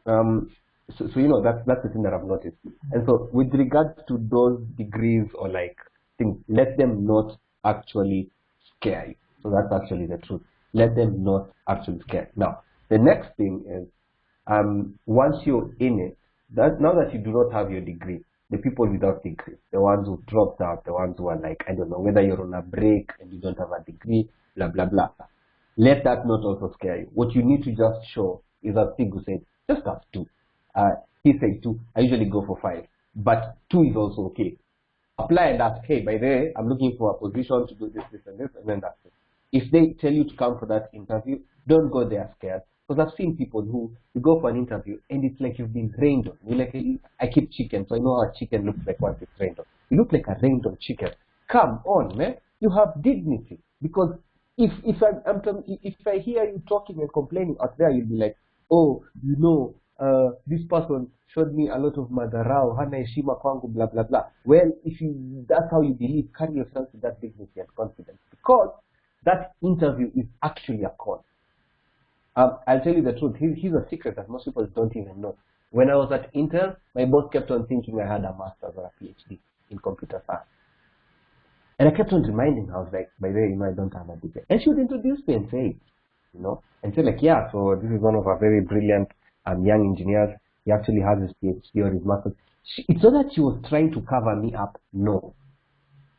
D: you know, that's the thing that I've noticed. And so with regards to those degrees or like things, let them not actually scare you. So that's actually the truth. Let them not actually scare you. Now, the next thing is, once you're in it, now that you do not have your degree, the people without degrees, the ones who dropped out, the ones who are like, I don't know, whether you're on a break and you don't have a degree, blah, blah, blah. Let that not also scare you. What you need to just show is, as Sigu said, just have 2. He said 2. I usually go for 5. But 2 is also okay. Apply and ask, hey, by the way, I'm looking for a position to do this, this, and this, and then that's it. If they tell you to come for that interview, don't go there scared. Because I've seen people who you go for an interview and it's like you've been rained on. You're like, I keep chicken, so I know how a chicken looks like once it's rained on. You look like a rained on chicken. Come on, man. You have dignity. Because if I hear you talking and complaining out there, you'll be like, oh, you know, this person showed me a lot of madharau, hana heshima kwangu, blah, blah, blah. Well, that's how you believe, carry yourself with that dignity and confidence. Because that interview is actually a con. I'll tell you the truth. Here's a secret that most people don't even know. When I was at Intel, my boss kept on thinking I had a master's or a PhD in computer science. And I kept on reminding her, I was like, by the way, you know, I don't have a degree. And she would introduce me and say, you know, and say like, yeah, so this is one of our very brilliant young engineers. He actually has his PhD or his master's. It's not that she was trying to cover me up. No.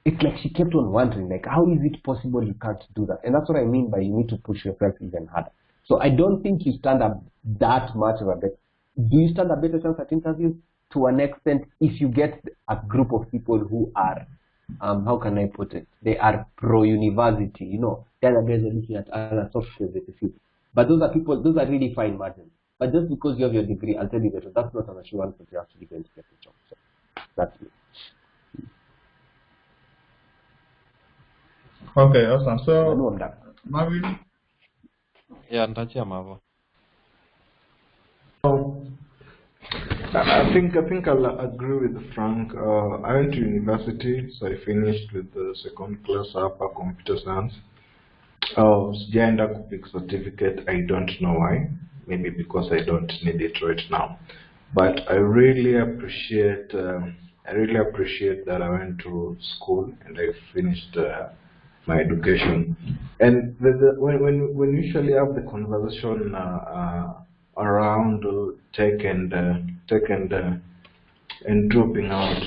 D: It's like she kept on wondering, like, how is it possible you can't do that? And that's what I mean by you need to push yourself even harder. So I don't think you stand up that much of a bet. Do you stand a better chance at interviews? To an extent, if you get a group of people who are, how can I put it? They are pro-university, you know. The other guys are looking at other soft skills that you see. But those are really fine margins. But just because you have your degree, I'll tell you that that's not an assurance that you're actually going to get the job. So that's it.
A: Okay, awesome. So,
D: I know I'm done.
A: Marvin,
C: Yeah, Ndachia Mavo.
B: I think I'll agree with Frank. I went to university, so I finished with the second class upper computer science. Sijaenda kupick certificate. I don't know why. Maybe because I don't need it right now. But I really appreciate that I went to school and I finished my education. And when we usually have the conversation around tech and dropping out,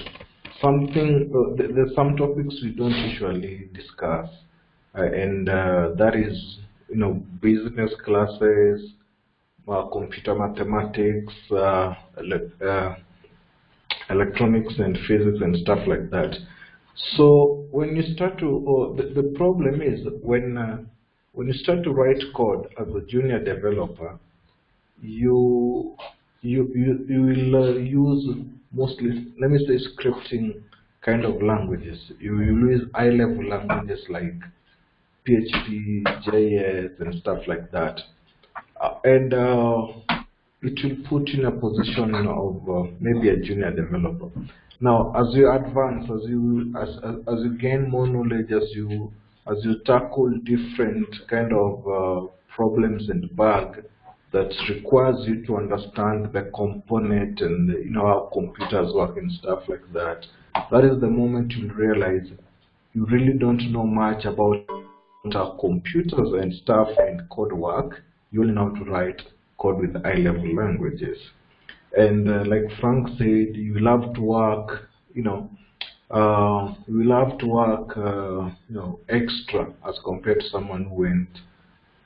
B: there's some topics we don't usually discuss, and that is, you know, business classes, computer mathematics, electronics and physics and stuff like that. So when you start to, the problem is when you start to write code as a junior developer, you will use mostly, let me say, scripting kind of languages. You will use high-level languages like PHP, JS, and stuff like that. and it will put you in a position of maybe a junior developer. Now, as you advance, as you gain more knowledge, as you tackle different kind of problems and bugs that requires you to understand the component and how computers work and stuff like that, that is the moment you realize you really don't know much about computers and stuff and code work. You only know how to write code with high-level languages. And like Frank said, you love to work, extra as compared to someone who went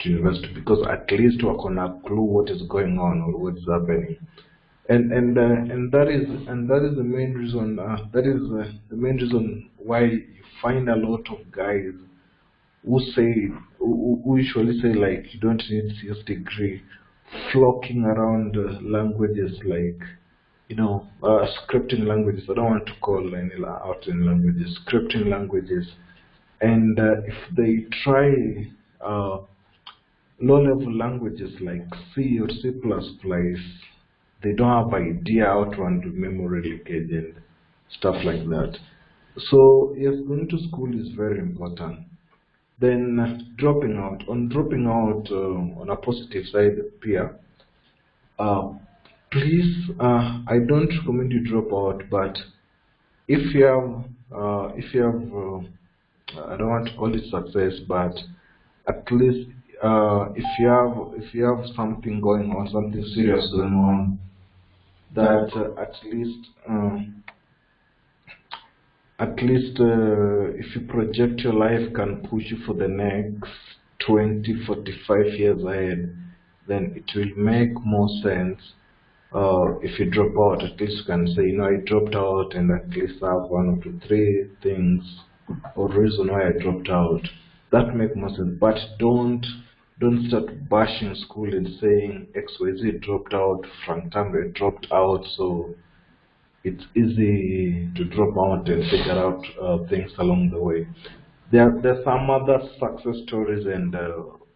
B: to university, because at least we're gonna clue what is going on or what's happening. And that is the main reason. The main reason why you find a lot of guys who usually say like you don't need CS degree, flocking around languages like scripting languages. I don't want to call any out in languages, scripting languages, and if they try low-level languages like C or C++, they don't have idea how to undo memory leakage and stuff like that. So yes, going to school is very important. Then dropping out. On dropping out, on a positive side, Pia, please, I don't recommend you drop out, but if you have, I don't want to call it success, but at least if you have something going on, something serious going on, that at least if you project your life can push you for the next 20, 45 years ahead, then it will make more sense. If you drop out, at least you can say, I dropped out, and at least I have 1 or 2, 3 things or reason why I dropped out. That makes more sense. But don't start bashing school and saying XYZ dropped out, Frank Tamre dropped out, so it's easy to drop out and figure out things along the way. There's some other success stories and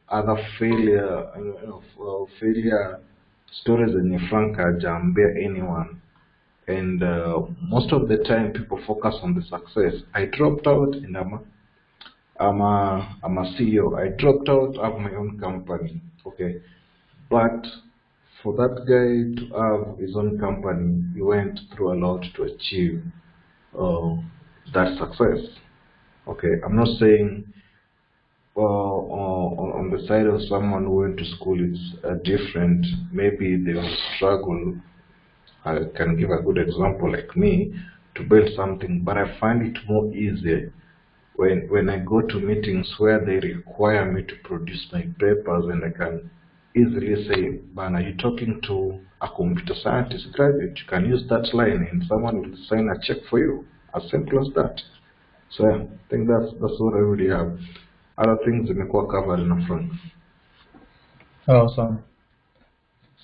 B: other failure stories in Frank Jambia anyone. And most of the time people focus on the success. I dropped out and I'm a CEO. I dropped out of my own company. Okay. But for that guy to have his own company, he went through a lot to achieve that success. Okay, I'm not saying on the side of someone who went to school it's different. Maybe they will struggle. I can give a good example like me to build something, but I find it more easy when I go to meetings where they require me to produce my papers, and I can easily say, man, are you talking to a computer scientist graduate? You can use that line and someone will sign a check for you. As simple as that. So yeah, I think that's what I really have. Other things in the covered in the front.
A: Awesome.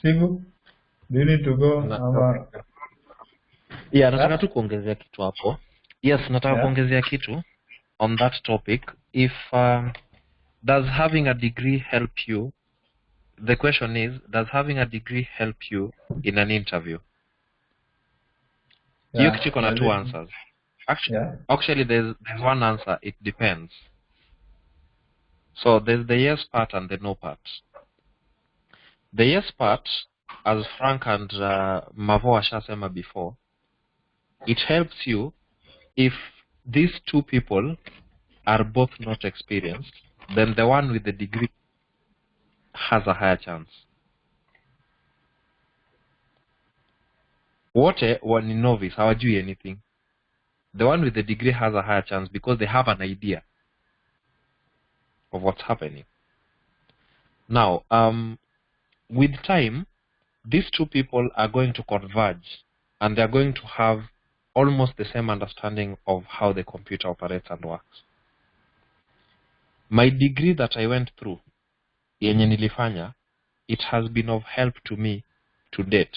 A: Sigu, do you need to go?
C: Yeah, nataka tu kuongezea kitu hapo. Yes, nataka kuongezea kitu on that topic. If does having a degree help you? The question is, does having a degree help you in an interview? You click on 2 answers. Actually, there's one answer. It depends. So there's the yes part and the no part. The yes part, as Frank and Mavo Ashasema before, it helps you if these 2 people are both not experienced, then the one with the degree has a higher chance. Wote wani novice, hawajui anything. The one with the degree has a higher chance because they have an idea of what's happening. Now, with time, these 2 people are going to converge and they're going to have almost the same understanding of how the computer operates and works. My degree that I went through, yenye nilifanya, it has been of help to me to date.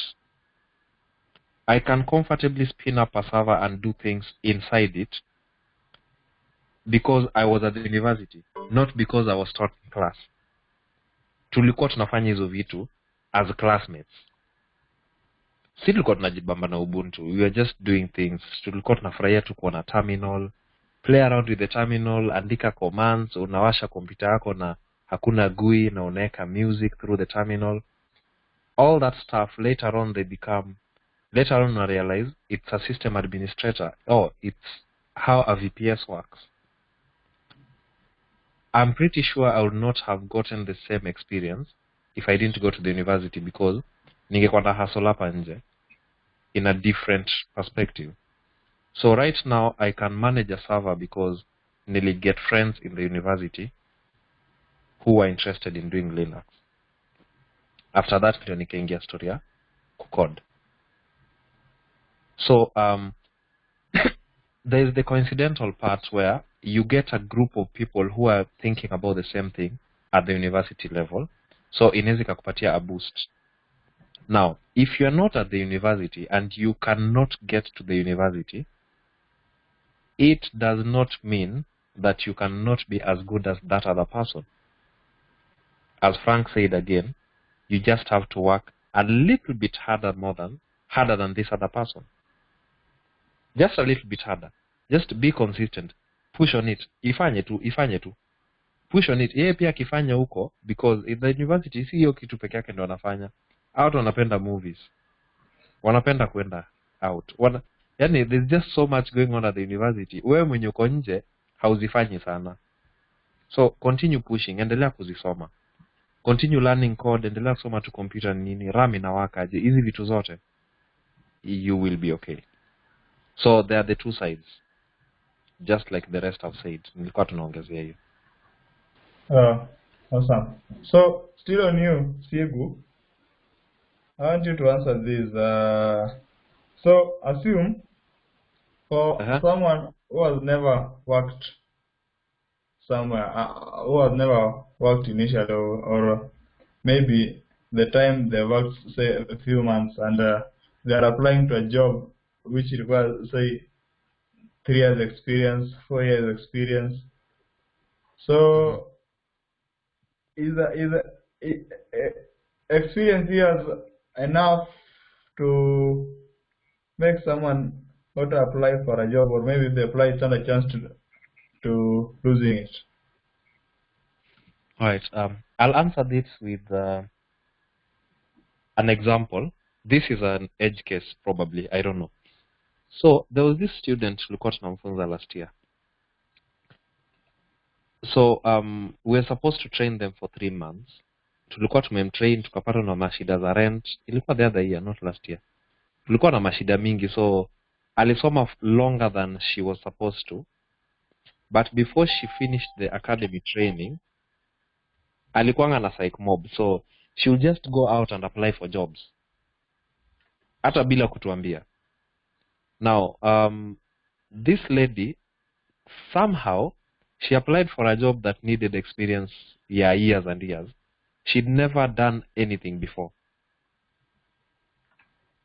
C: I can comfortably spin up a server and do things inside it because I was at the university, not because I was taught in class. tulikuwa tunafanya hizo vitu as classmates. Si tulikuwa tunajibamba na Ubuntu, we were just doing things. Tulikuwa tunafurahia tu kuona terminal, play around with the terminal, andika commands, unawasha kompyuta yako na hakuna GUI na unaweka music through the terminal. All that stuff later on I realize it's a system administrator. Oh, it's how a VPS works. I'm pretty sure I would not have gotten the same experience if I didn't go to the university, because ningekuwa na hustle hapa nje in a different perspective. So right now I can manage a server because nearly get friends in the university who are interested in doing Linux. After that, ndio nikaingia story ya kucode. So there is the coincidental part where you get a group of people who are thinking about the same thing at the university level. So inaweza kukupatia a boost. Now, if you are not at the university and you cannot get to the university, it does not mean that you cannot be as good as that other person. As Frank said again, you just have to work a little bit harder than this other person. Just a little bit harder. Just be consistent. Push on it. Ifanye tu. Push on it. Yeye pia akifanya huko, because in the university si hiyo kitu peke yake ndo anafanya. Out wanapenda movies. Wanapenda kwenda out. Yani there's just so much going on at the university. Wewe mwenye uko nje hauzifanyi sana. So continue pushing, endelea kuzisoma. Continue learning code, endelea kusoma tu computer nini, RAM inawakaje, hizi vitu zote. You will be okay. So there are the two sides. Just like the rest have said. Nilikuwa tunaongezea hiyo.
A: Awesome. So still on you, Sigu. I want you to answer this. So assume for someone who has never worked somewhere, who has never worked initially, or maybe the time they worked, say, a few months, and they are applying to a job which requires, say, 3 years experience, 4 years experience. So is experience years enough to make someone go to apply for a job, or maybe if they apply, stand a chance to losing it?
C: All right. I'll answer this with an example. This is an edge case, probably. I don't know. So there was this student tulikuwa tunamfunza last year. So we were supposed to train them for 3 months. Tulikuwa tumemtrain, tukapata na mashida za rent. Ilikuwa the other year, not last year. Tulikuwa na mashida mingi, so alisoma longer than she was supposed to. But before she finished the academy training, alikuwa na psych mob, so she would just go out and apply for jobs. Hata bila kutuambia. Now, this lady, somehow, she applied for a job that needed experience years and years. She'd never done anything before.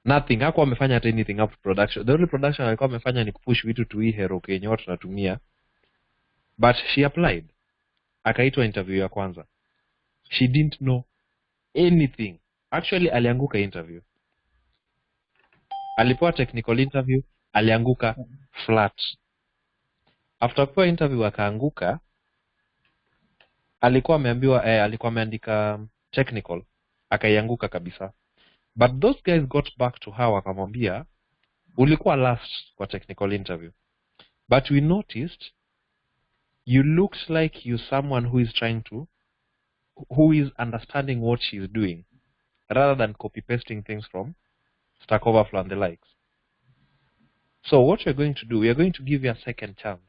C: Nothing. Hakuwa amefanya hata anything up to production. The only production alikuwa amefanya ni kupush vitu tu hii hero kenye watu tunatumia. But she applied. Akaitwa interview ya kwanza. She didn't know anything. Actually, alianguka interview. Alipewa technical interview, alianguka flat. After kupewa interview akaanguka, alikuwa ameambiwa alikuwa ameandika technical, akaianguka kabisa. But those guys got back to her wakamwambia, ulikuwa last kwa technical interview. But we noticed you looked like you someone who is understanding what she is doing, rather than copy pasting things from Stack Overflow and the likes. So what we're going to do, we are going to give you a second chance.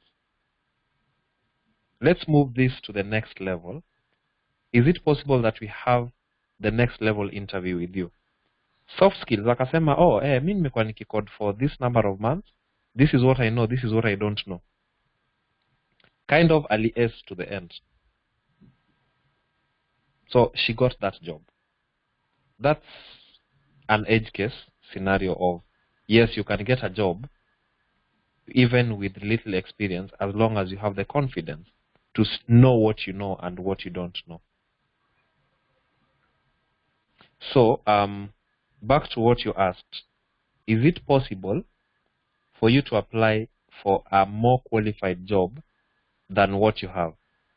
C: Let's move this to the next level. Is it possible that we have the next level interview with you? Soft skills, akasema, mimi nimekuwa nikicode for this number of months. This is what I know, this is what I don't know. Kind of alias to the end. So she got that job. That's an edge case scenario of, yes, you can get a job even with little experience, as long as you have the confidence to know what you know and what you don't know. So, back to what you asked. Is it possible for you to apply for a more qualified job than what you have?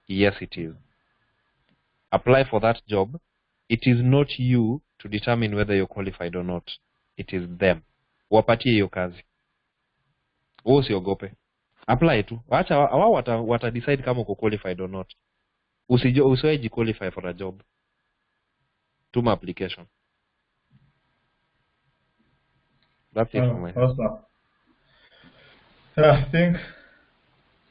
C: Yes, it is. Apply for that job. It is not you to determine whether you're qualified or not. It is them. Wapatie hiyo kazi. Wewe usiogope. Apply tu. Acha wao wata decide kama uko qualified or not. Usiwahi qualify for a job. Tuma application. That's it for me.
A: Awesome. I think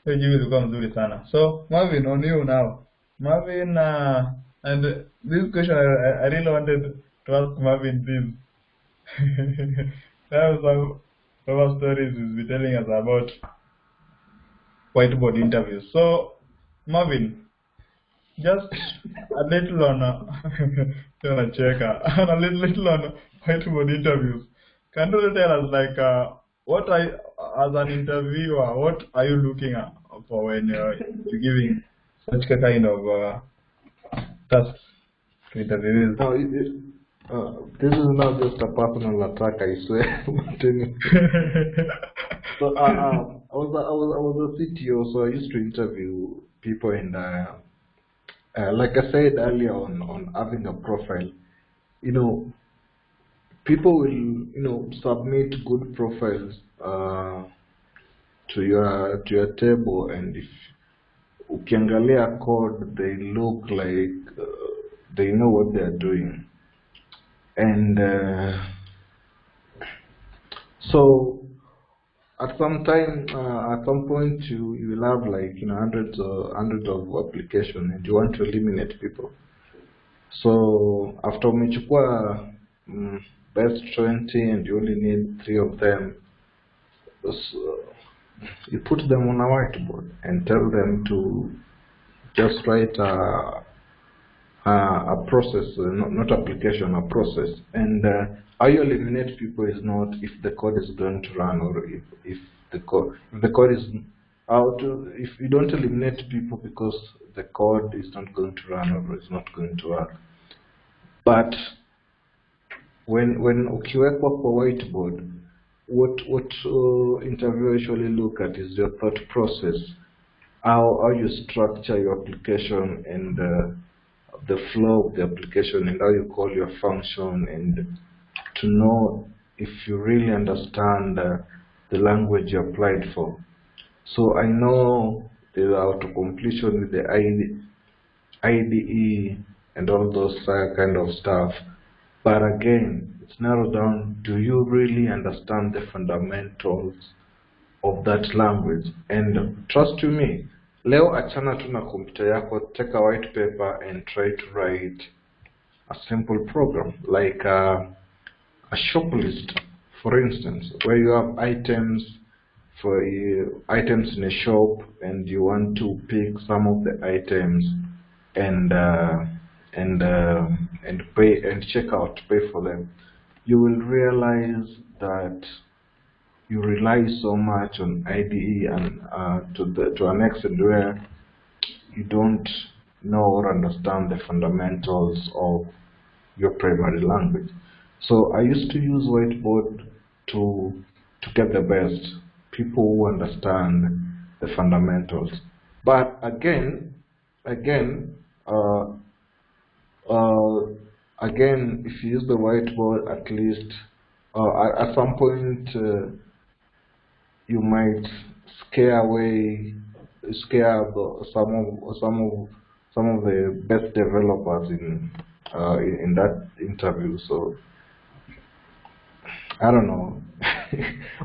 A: jibu ilikuwa mzuri sana. So Marvin, on you now. Marvin, and this question I really wanted to ask Marvin this. There are some stories he's been telling us about whiteboard interviews. So Marvin, just a little on a little on whiteboard interviews. Can you tell us, like, what as an interviewer, what are you looking at for when you're giving such a kind of tasks to interviewees?
B: No, this is not just a personal attack, I swear. So I was a CTO, so I used to interview people, and like I said earlier on having a profile, people will submit good profiles to your table, and if ukiangalia code, they look like they know what they are doing, and so at some point you will have, like, hundreds of applications, and you want to eliminate people. So after umechukua best 20 and you only need 3 of them, so you put them on a whiteboard and tell them to just write a process, not application, a process. And how you eliminate people is not if the code is going to run, or if the code is out. If you don't eliminate people because the code is not going to run or is not going to work. But when ukiwekwa kwa whiteboard, what interviewer usually look at is your thought process, how you structure your application, and the flow of the application, and how you call your function, and to know if you really understand the language you applied for. So I know there are auto-completion with the IDE and all those kind of stuff, but again, it's narrowed down. Do you really understand the fundamentals of that language? And trust you me, leo achana tu na kompyuta yako, take a white paper and try to write a simple program, like a shop list, for instance, where you have items in a shop, and you want to pick some of the items and pay and check out, pay for them. You will realize that you rely so much on IDE and to an extent where you don't know or understand the fundamentals of your primary language. So I used to use whiteboard to get the best people who understand the fundamentals. But again, if you use the whiteboard, at least at some point you might scare some of the best developers in that interview. So I don't know.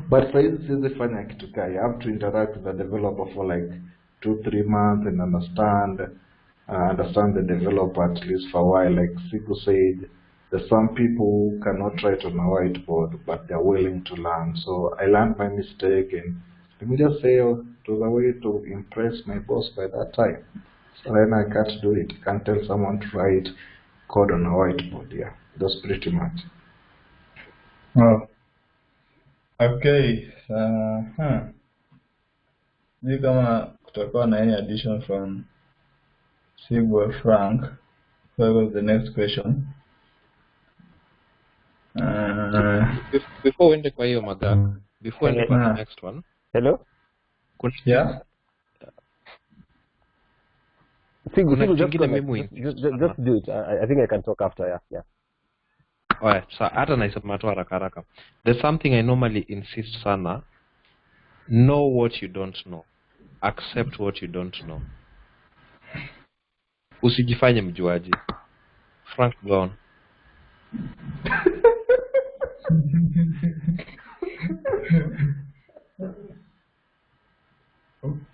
B: But for instance, if you have to interact with the developer for like 2-3 months and understand the developer at least for a while. Like Sigu said, there's some people who cannot write on a whiteboard, but they're willing to learn. So I learned my mistake, and let me just say, it was a way to impress my boss by that time. So then I can't do it. I can't tell someone to write code on a whiteboard. Yeah, that's pretty much.
A: Oh. Okay. Ni kama kutakuwa na any addition from Sigu or Frank. What was the next question?
C: Before uende kwa hiyo Magak, before uende kwa the next one.
D: Hello?
A: Yeah?
D: Sigu,
C: Kuna
D: just
C: kingine
D: connect.
C: mimi
D: Just do it. I think I can talk after, yeah.
C: Alright, so hata naisema tu haraka haraka. There's something I normally insist sana. Know what you don't know. Accept what you don't know. Usijifanye mjuaji. Frank, go on.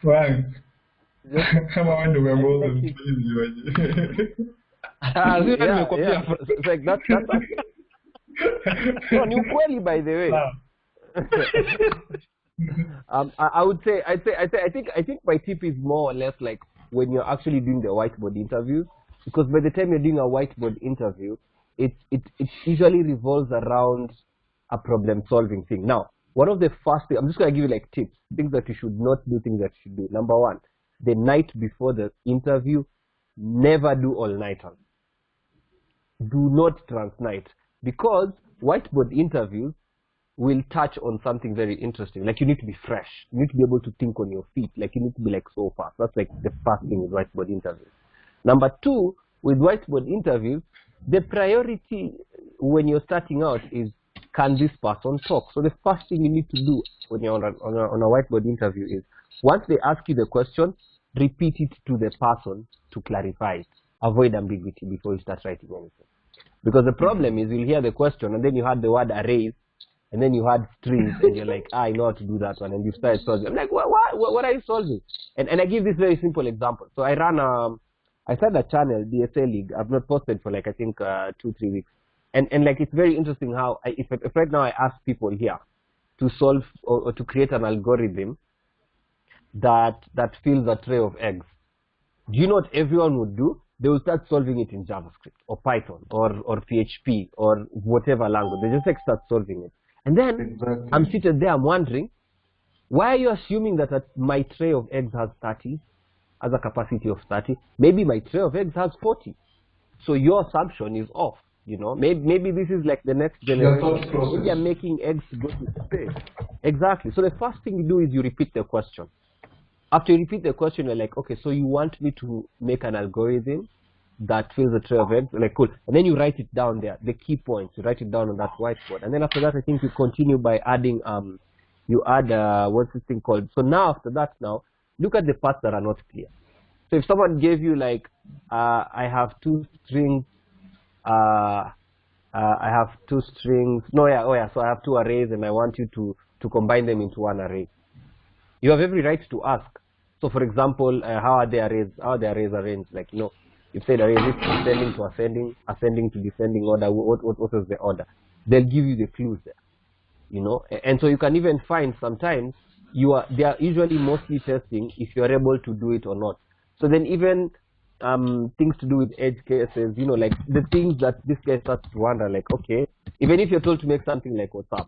A: Frank. Kama wewe ndio umeongoza mjuaji.
D: It's like that's no, ni ukweli, by the way. I think my tip is more or less like when you're actually doing the whiteboard interviews, because by the time you're doing a whiteboard interview, it usually revolves around a problem solving thing. Now, one of the first things, I'm just going to give you like tips, things that you should not do, things that you should do. Number one, the night before the interview, never do all-nighters. Do not trans-night, because whiteboard interviews will touch on something very interesting. Like, you need to be fresh. You need to be able to think on your feet. Like, you need to be like so fast. That's like the first thing with whiteboard interviews. Number two, with whiteboard interviews, the priority when you're starting out is, can this person talk? So the first thing you need to do when you're on a whiteboard interview is, once they ask you the question, repeat it to the person to clarify it. Avoid ambiguity before you start writing anything. Because the problem is, you'll hear the question and then you had the word arrays, and then you had strings, and you're like, I know how to do that one, and you start solving. I'm like, what are you solving? And I give this very simple example. So I started a channel, DSA League. I've not posted for like, I think 2-3 weeks. And like, it's very interesting how, if right now I ask people here to solve or to create an algorithm that fills a tray of eggs, do you know what everyone would do? They will start solving it in JavaScript or Python or PHP or whatever language. They just like start solving it. And then I'm seated there, I'm wondering, why are you assuming that my tray of eggs has 30, has a capacity of 30? Maybe my tray of eggs has 40. So your assumption is off, you know. Maybe this is like the next generation. Maybe I'm making eggs to go to space. Exactly. So the first thing you do is you repeat the question. After you repeat the question, you're like, okay, so you want me to make an algorithm that fills a tray of eggs? Like, cool. And then you write it down there, the key points. You write it down on that whiteboard. And then after that, I think you continue by adding, you add, what's this thing called? So now, after that, now, look at the parts that are not clear. So if someone gave you, like, I have 2 strings, I have 2 strings, so I have 2 arrays, and I want you to combine them into one array. You have every right to ask. So, for example, how are the arrays arranged? Like, you know, you said array is descending to ascending to descending order. What is the order? They'll give you the clues there, you know. And so you can even find sometimes they are usually mostly testing if you are able to do it or not. So then even things to do with edge cases, you know, like the things that this guy starts to wonder, like, okay, even if you're told to make something like WhatsApp,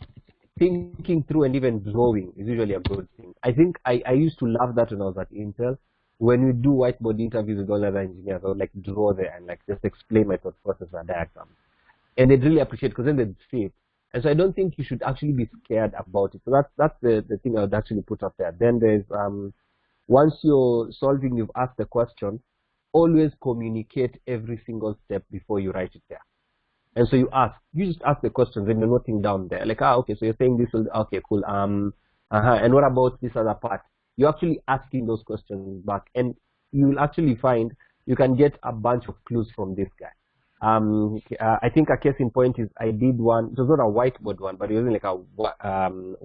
D: thinking through and even drawing is usually a good thing. I think I used to love that when I was at Intel. When we do whiteboard interviews with all other engineers, I would like draw there and like just explain my thought process and diagrams. And they'd really appreciate, because then they'd see it. And so I don't think you should actually be scared about it. So that's the thing I would actually put up there. Then there's, once you're solving, you've asked the question, always communicate every single step before you write it there. And so you just ask the questions and you're noting down there. Like, okay, so you're saying this will, okay, cool. And what about this other part? You're actually asking those questions back, and you'll actually find you can get a bunch of clues from this guy. I think a case in point is I did one, it was not a whiteboard one, but it was like a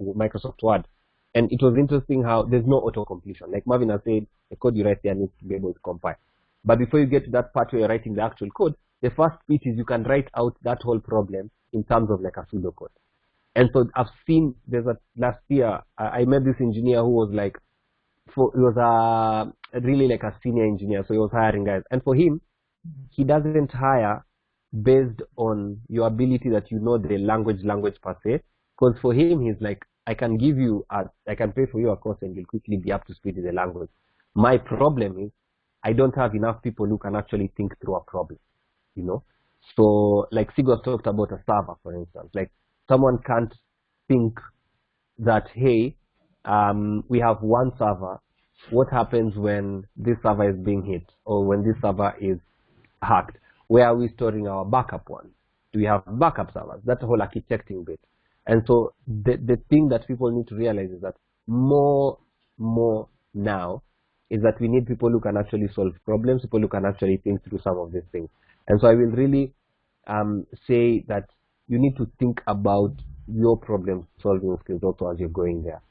D: Microsoft Word. And it was interesting how there's no auto-completion. Like Marvin has said, the code you write there needs to be able to compile. But before you get to that part where you're writing the actual code, the first bit is you can write out that whole problem in terms of like a pseudocode. And so I've seen, last year, I met this engineer who was like, he was really like a senior engineer, so he was hiring guys. And for him, he doesn't hire based on your ability that you know the language per se. Because for him, he's like, I can pay for you a course and you'll quickly be up to speed in the language. My problem is, I don't have enough people who can actually think through a problem, you know. So, like Sigu has talked about a server, for instance. Like, someone can't think that, hey, we have one server. What happens when this server is being hit or when this server is hacked? Where are we storing our backup ones? Do we have backup servers? That's the whole architecting bit. And so the thing that people need to realize is that more now is that we need people who can actually solve problems, people who can actually think through some of these things. And so I will really say that you need to think about your problem solving skills also as you're going there.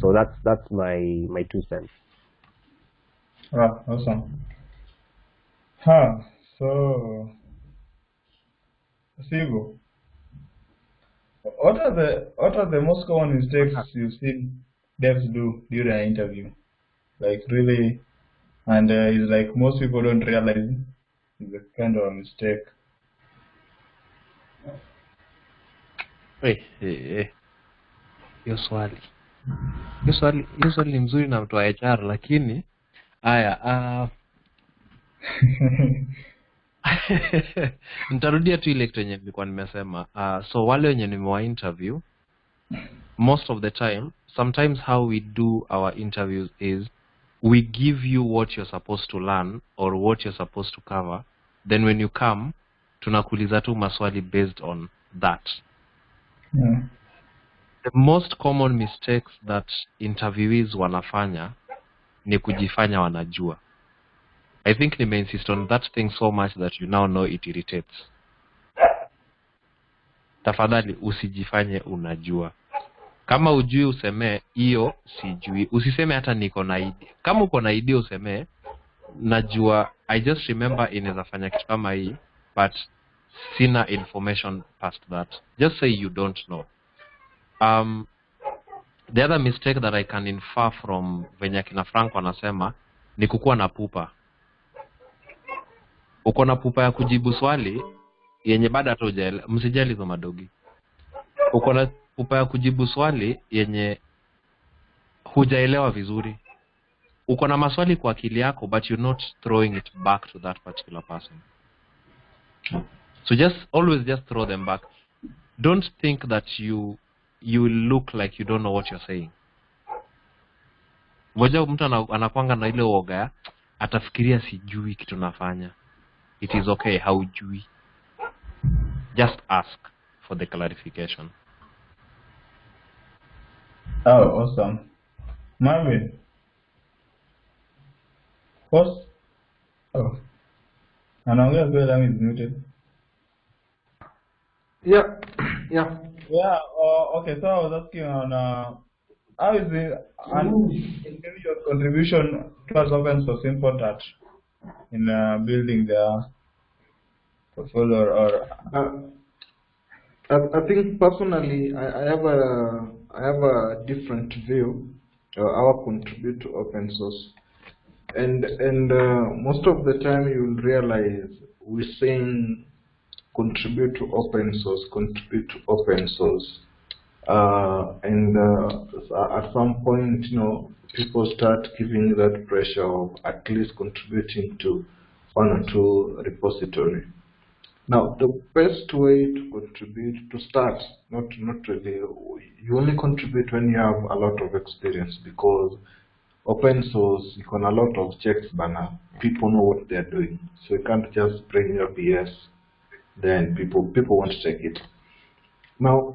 D: So that's my 2 cents.
A: Awesome. So Sigu, what are the most common mistakes you've seen devs do during an interview? Like really, and it's like most people don't realize it's a kind of a mistake.
C: Hiyo swali ni mzuri na mtu wa HR, lakini haya nitarudia tu ile kitu yenye nilikuwa nimesema. So wale wenye nimewa interview, most of the time, sometimes how we do our interviews is we give you what you're supposed to learn or what you're supposed to cover, then when you come tunakuuliza tu maswali based on that. The most common mistakes that interviewees wanafanya ni kujifanya wanajua. I think nime insist on that thing so much that you now know it irritates. Tafadhali usijifanye unajua. Kama ujui useme hiyo sijui. Usiseme hata niko na idea. Kama uko na idea useme najua. I just remember inaweza fanya kitu kama hii, but sina information past that. Just say you don't know. The other mistake that I can infer from venye kina Frank wanasema ni kukuwa na pupa. Uko na pupa ya kujibu swali yenye bado hata hujaelewa. Msijali hizo madogi. Uko na pupa ya kujibu swali yenye hujaelewa vizuri. Uko na maswali kwa akili yako, but you're not throwing it back to that particular person. So always just throw them back. Don't think that you look like you don't know what you're saying. Moja mtu anakuanga na ile uoga, atafikiria sijui kitu nafanya. It is okay, haujui. Just ask for the clarification.
A: Oh, awesome. Marvin. Anaongea kwa langu is muted.
B: Yeah.
A: Yeah, okay, so I was asking on how is an individual contribution towards open source important in building their portfolio or
B: I think personally I have a different view. I will contribute to open source, and most of the time you'll realize we're saying contribute to open source, and at some point, people start giving that pressure of at least contributing to 1 or 2 repository. Now, the best way to contribute, to start, not really, you only contribute when you have a lot of experience, because open source, you can a lot of checks, banner. People know what they're doing, so you can't just bring your BS. Then people won't take it. Now,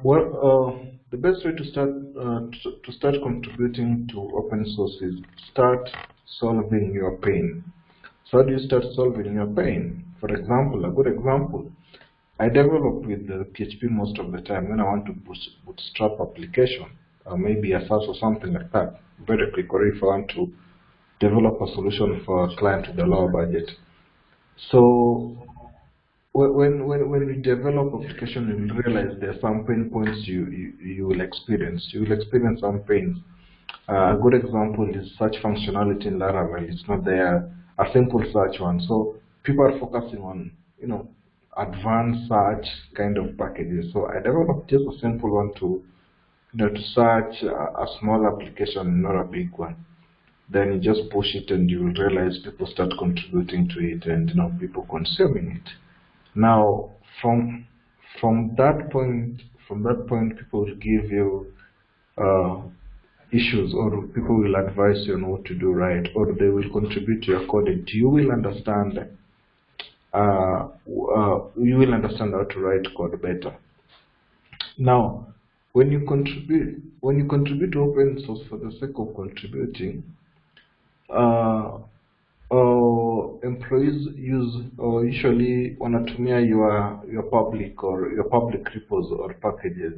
B: the best way to start contributing to open source is start solving your pain. So how do you start solving your pain? For example, a good example, I develop with the PHP most of the time when I want to bootstrap application, or maybe a SaaS or something like that, very quick, or if I want to develop a solution for a client with a lower budget. So when we develop application, you will realize there are some pain points you will experience. You will experience some pains. A good example is search functionality in Laravel. It's not there. A simple search one. So people are focusing on advanced search kind of packages. So I developed just a simple one to to search a small application, not a big one. Then you just push it, and you will realize people start contributing to it, and people consuming it. Now, from that point, people will give you issues, or people will advise you on what to do right, or they will contribute to your code, and you will understand. You will understand how to write code better. Now, when you contribute to open source for the sake of contributing, employees usually wanatumia your public repos or packages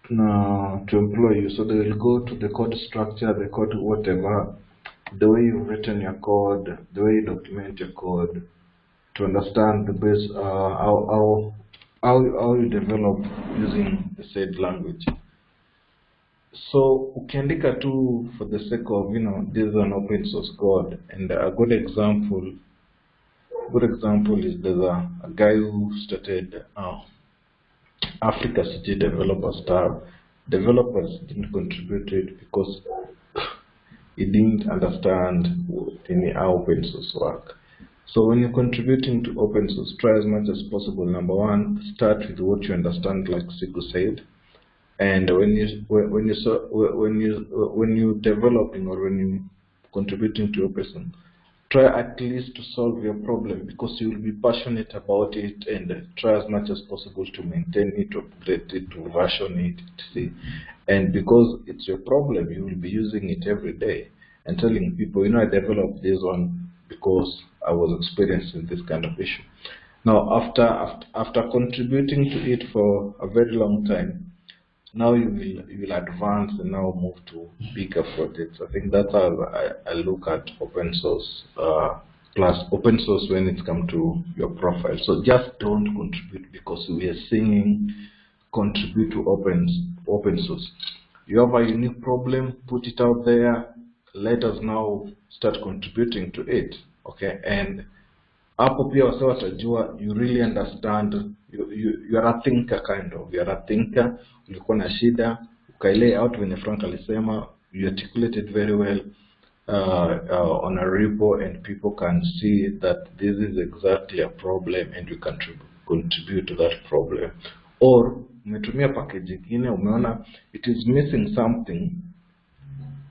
B: to employ you. So they will go to the code structure, the code whatever, the way you've written your code, the way you document your code, to understand the base how you develop using the said language. So ukiandika tu for the sake of, this is an open source code, and a good example is there's a guy who started Africa City Developers Tab. Developers didn't contribute to it because he didn't understand how open source work. So when you're contributing to open source, try as much as possible. Number one, start with what you understand, like Sigu said. And when you're developing or when you're contributing to open source, try at least to solve your problem, because you will be passionate about it, and try as much as possible to maintain it, to upgrade it, to version it, see. And because it's your problem, you will be using it every day and telling people, I developed this one because I was experiencing this kind of issue. Now, after contributing to it for a very long time, now you will advance and now move to bigger projects. I think that's how I look at open source, plus open source when it comes to your profile. So just don't contribute because we are saying contribute to open source. You have a unique problem, put it out there. Let us now start contributing to it. Okay, and hapo pia wase watajua you really understand, you are a thinker kind of, you are a thinker, ulikuwa na shida, ukailay out when Frank alisema, you articulated very well on a repo, and people can see that this is exactly a problem and you can contribute to that problem. Or umetumia package ingine, umeona it is missing something,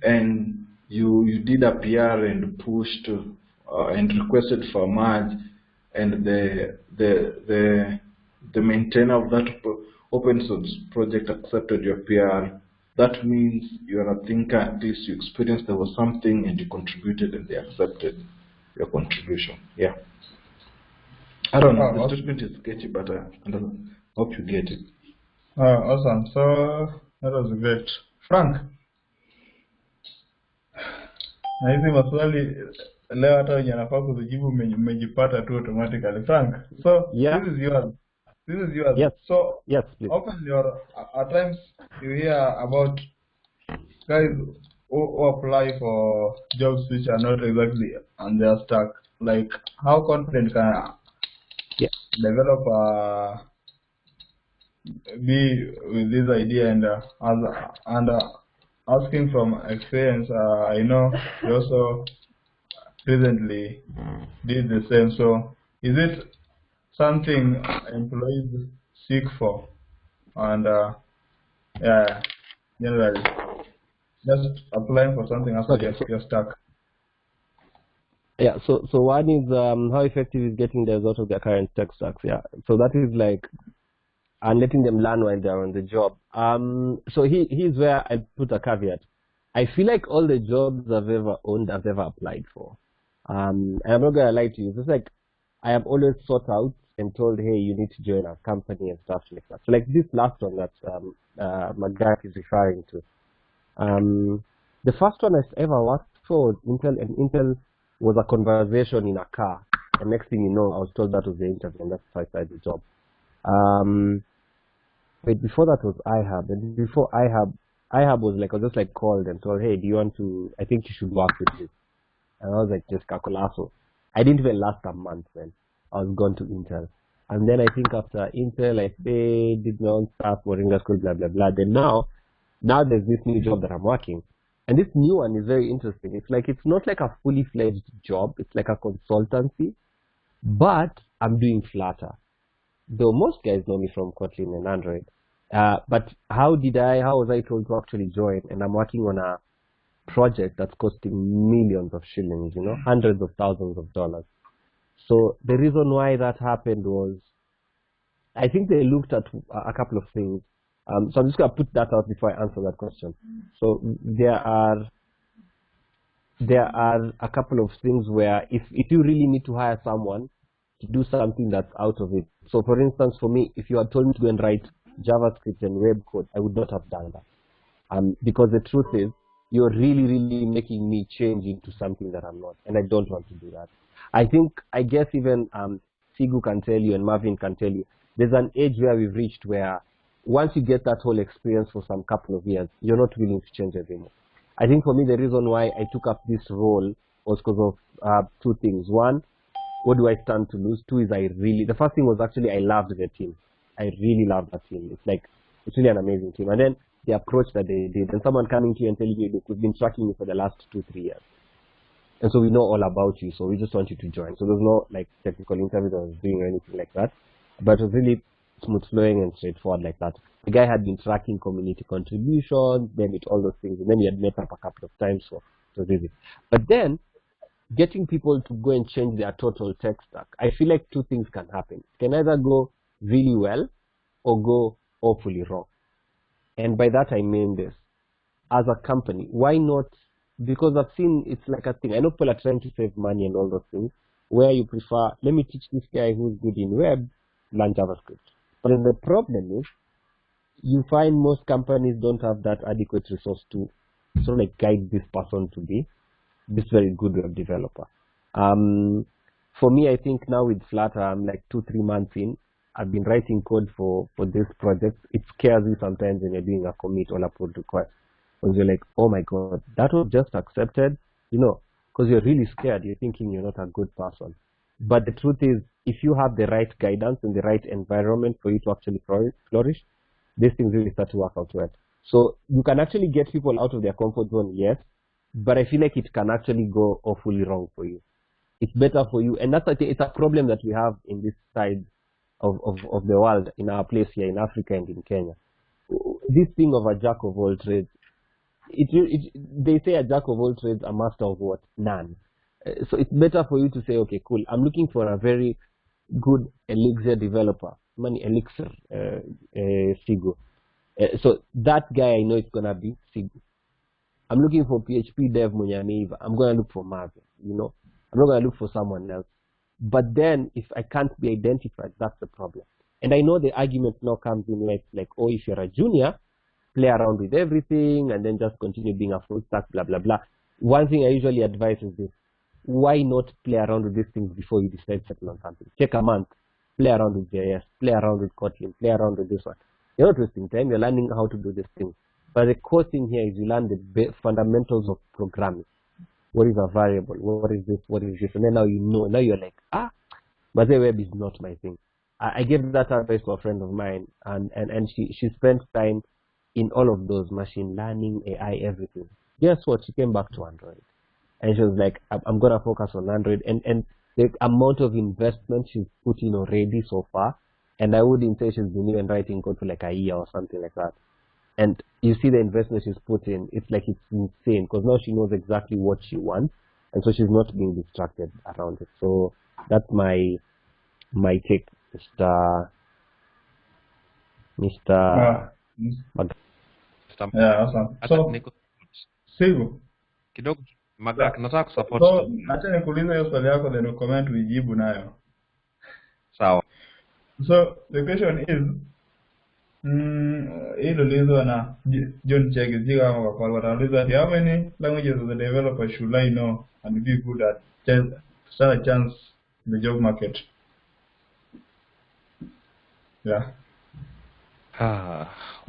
B: and you did a PR and pushed and requested for a merge, and the maintainer of that open source project accepted your PR. That means you are a thinker. At least you experienced there was something and you contributed, and they accepted your contribution. Yeah. I don't know. The statement is sketchy, but I hope you get it.
A: Awesome. So that was great, Frank. Na hizi maswali leo hata wenye nafaa kuzijibu mmejipata tu automatically. Frank, so
D: Yeah.
A: this is yours.
D: Yes.
A: So
D: Yes, please.
A: often at times you hear about guys who apply for jobs which are not exactly on their stack. Like, how confident can I develop be with this idea, and asking from experience, I know you also recently did the same. So is it something employees seek for? And generally, just applying for something after you're stuck.
D: Yeah, so one is how effective is getting the result of their current tech stacks. Yeah, so that is like, and letting them learn while they're on the job. So here's where I put a caveat. I feel like all the jobs I've ever owned, I've ever applied for. And I'm not gonna lie to you. It's like I have always sought out and told, hey, you need to join our company and stuff like that. So like this last one that Magak is referring to. The first one I've ever worked for was Intel, and Intel was a conversation in a car. And next thing you know, I was told that was the interview, and that's how I started the job. Wait, before that was iHub, and before iHub was like, I was just like called and told, hey, do you want to, I think you should work with this. And I was like, just Kakolaso. I didn't even last a month when I was gone to Intel. And then I think after Intel, I did my own stuff, Moringa School, blah, blah, blah. Then now there's this new job that I'm working. And this new one is very interesting. It's like, it's not like a fully fledged job. It's like a consultancy. But I'm doing Flutter. Though most guys know me from Kotlin and Android. But how was I told to actually join? And I'm working on a project that's costing millions of shillings, hundreds of thousands of dollars. So the reason why that happened was, I think they looked at a couple of things. So I'm just going to put that out before I answer that question. So there are a couple of things where if you really need to hire someone to do something that's out of it. So for instance, for me, if you had told me to go and write JavaScript and web code, I would not have done that. Because the truth is, you're really, really making me change into something that I'm not, and I don't want to do that. I guess even Sigu can tell you and Marvin can tell you, there's an age where we've reached where once you get that whole experience for some couple of years, you're not willing to change anymore. I think for me, the reason why I took up this role was because of two things. One, what do I stand to lose? Two is the first thing was actually I loved the team. I really loved that team. It's really an amazing team. And then the approach that they did, and someone coming to you and telling you, look, we've been tracking you for the last 2-3 years. And so we know all about you, so we just want you to join. So there's no technical interview that I was doing or anything like that. But it was really smooth flowing and straightforward like that. The guy had been tracking community contributions, then it all those things, and then we had met up a couple of times, so it was easy. But then getting people to go and change their total tech stack, I feel like two things can happen. It can either go really well or go awfully wrong. And by that I mean this. As a company, why not? Because I've seen it's like a thing. I know people are trying to save money and all those things, where you prefer, let me teach this guy who's good in web, learn JavaScript. But then the problem is, you find most companies don't have that adequate resource to sort of guide this person to be this very good web developer. For me, I think now with Flutter, I'm 2-3 months in. I've been writing code for this project. It scares you sometimes when you're doing a commit or a pull request. Because you're like, oh my God, that was just accepted, because you're really scared. You're thinking you're not a good person. But the truth is, if you have the right guidance and the right environment for you to actually flourish, these things really start to work out well. So you can actually get people out of their comfort zone, yes, but I feel like it can actually go awfully wrong for you. It's better for you, and it's a problem that we have in this side of the world, in our place here in Africa and in Kenya. This thing of a jack of all trades, they say a jack of all trades, a master of what? None. So it's better for you to say, okay, cool, I'm looking for a very good Elixir developer. Elixir, Sigu. So that guy, I know it's going to be Sigu. I'm looking for PHP dev Munyaneiva. I'm going to look for Marvin, I'm not going to look for someone else. But then, if I can't be identified, that's the problem. And I know the argument now comes in like, oh, if you're a junior, play around with everything and then just continue being a full stack, blah, blah, blah. One thing I usually advise is this. Why not play around with these things before you decide to settle on something? Take a month, play around with JS, play around with Kotlin, play around with this one. You're not wasting time, you're learning how to do this thing. But the core thing here is you learn the fundamentals of programming. What is a variable? What is this? What is this? And then now you know. Now you're like, but the web is not my thing. I gave that advice to a friend of mine, and she spent time in all of those, machine learning, AI, everything. Guess what? She came back to Android. And she was like, I'm going to focus on Android. And the amount of investment she's put in already so far, and I wouldn't say she's been even writing code for a year or something like that. And you see the investment she's put in, it's insane, because now she knows exactly what she wants, and so she's not being distracted around it. So that's my take, Mr. Magak.
A: Yeah, awesome. So, Sigu.
C: Kidogo Magak, nataka kusupport.
A: So, acha nikuulize hiyo swali yako, then comment uijibu nayo.
C: Sawa.
A: So, the question is, hilo lizo na John Chege Jiga watauliza, how many languages as a developer should I know and be good at to stand a chance in the job market? Yeah.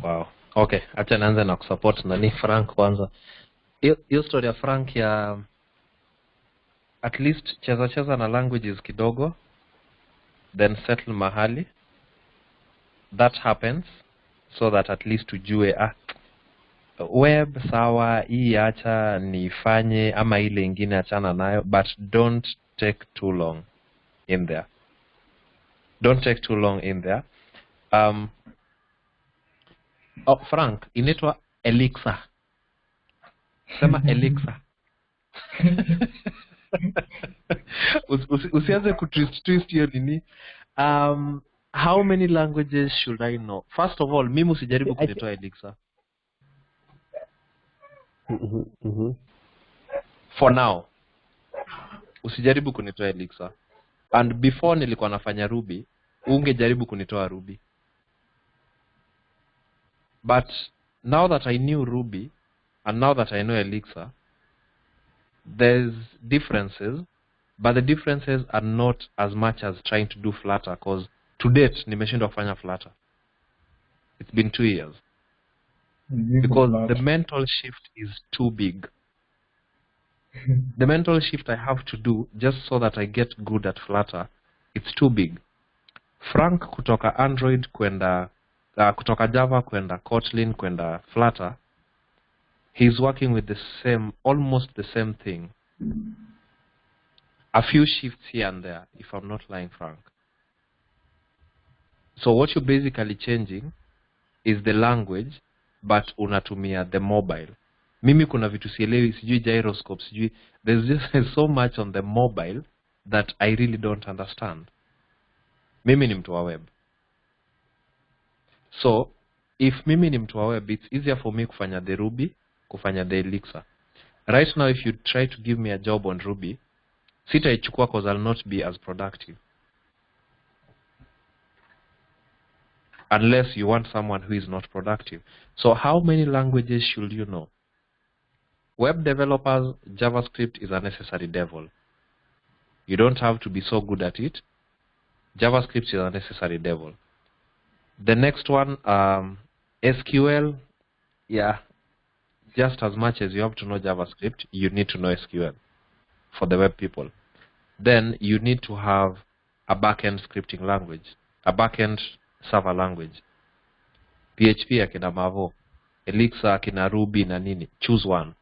C: Wow. Okay, acha naanza na kusupport nani Frank kwanza. Hiyo story ya Frank ya at least cheza na languages kidogo, then settle mahali. That happens so that at least tujue web sawa, hii acha nifanye ama ile ingine achana nayo, but don't take too long in there. Don't take too long in there. Oh, Frank, inaitwa elixir. Sema elixir. Usianze twist hiyo nini. How many languages should I know? First of all, mimi usijaribu kunitoa elixir. For now, usijaribu kunitoa elixir. And before nilikuwa nafanya Ruby, ungejaribu kunitoa Ruby. But now that I knew Ruby, and now that I know elixir, there's differences, but the differences are not as much as trying to do Flutter, because to date, nimeshindwa kufanya Flutter. It's been 2 years. Because the mental shift is too big. The mental shift I have to do just so that I get good at Flutter, it's too big. Frank kutoka Android kwenda, kutoka Java kwenda Kotlin kwenda Flutter, he's working with the same, almost the same thing. A few shifts here and there, if I'm not lying, Frank. So what you're basically changing is the language, but unatumia the mobile. Mimi kuna vitu sielewi, sijui gyroscope, sijui. There's just so much on the mobile that I really don't understand. Mimi ni mtu wa web. So, if mimi ni mtu wa web, it's easier for me kufanya the Ruby, kufanya the elixir. Right now, if you try to give me a job on Ruby, sitaichukua because I'll not be as productive. Unless you want someone who is not productive. So how many languages should you know? Web developers, JavaScript is a necessary devil. You don't have to be so good at it. JavaScript is a necessary devil. The next one, SQL, yeah, just as much as you have to know JavaScript, you need to know SQL for the web people. Then you need to have a backend scripting language, a backend server language. PHP akina Mavo, Elixir akina Ruby na nini. Choose one.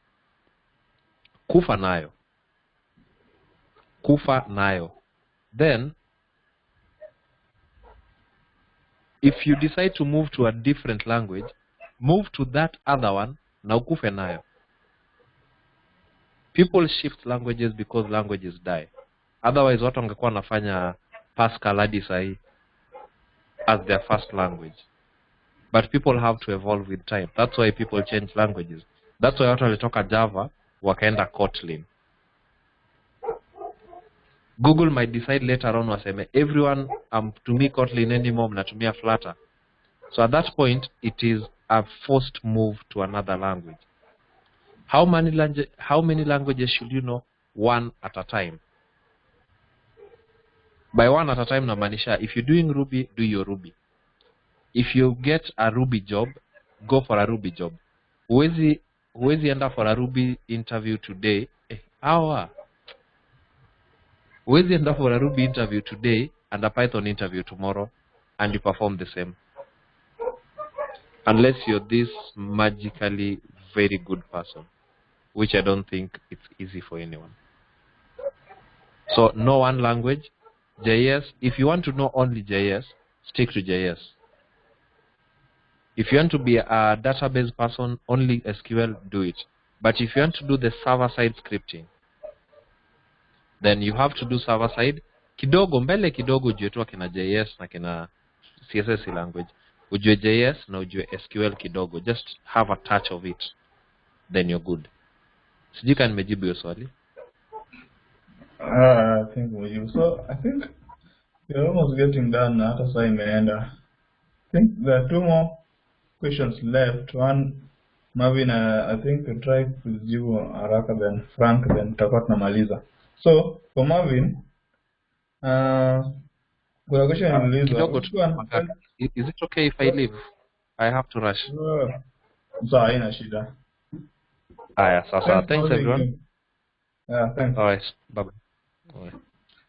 C: Kufa nayo. Kufa nayo. Then, if you decide to move to a different language, move to that other one, na ukufe nayo. People shift languages because languages die. Otherwise, watu wangekuwa nafanya Pascal hadi sahi as their first language. But people have to evolve with time. That's why people change languages. That's why watu walitoka Java, wakaenda Kotlin. Google might decide later on waseme, everyone tumii Kotlin anymore, mnatumia Flutter. So at that point, it is a forced move to another language. How many languages should you know? One at a time. By one at a time, namaanisha, if you're doing Ruby, do your Ruby. If you get a Ruby job, go for a Ruby job. Huwezi enda for a Ruby interview today. Huwezi enda for a Ruby interview today and a Python interview tomorrow and you perform the same. Unless you're this magically very good person, which I don't think it's easy for anyone. So know one language. JS, if you want to know only JS, stick to JS. If you want to be a database person, only SQL, do it. But if you want to do the server-side scripting, then you have to do server-side. Kidogo, mbele kidogo ujue tu kina JS na kina CSS language. Ujue JS na ujue SQL kidogo. Just have a touch of it. Then you're good. Sijui kama nimejibu hiyo swali.
A: I think we you. So I think we're almost getting done. Hata saa imeenda. I think there are 2 more questions left. One, Marvin, I think we try kujibu haraka, then Frank, then tutakuwa tunamaliza. So for Marvin, kuna question niliulizwa.
C: Is it okay if I leave? I have to rush.
A: So haina shida.
C: Sasa. Thanks everyone.
A: Yeah, thanks.
C: All right. Bye-bye. All right.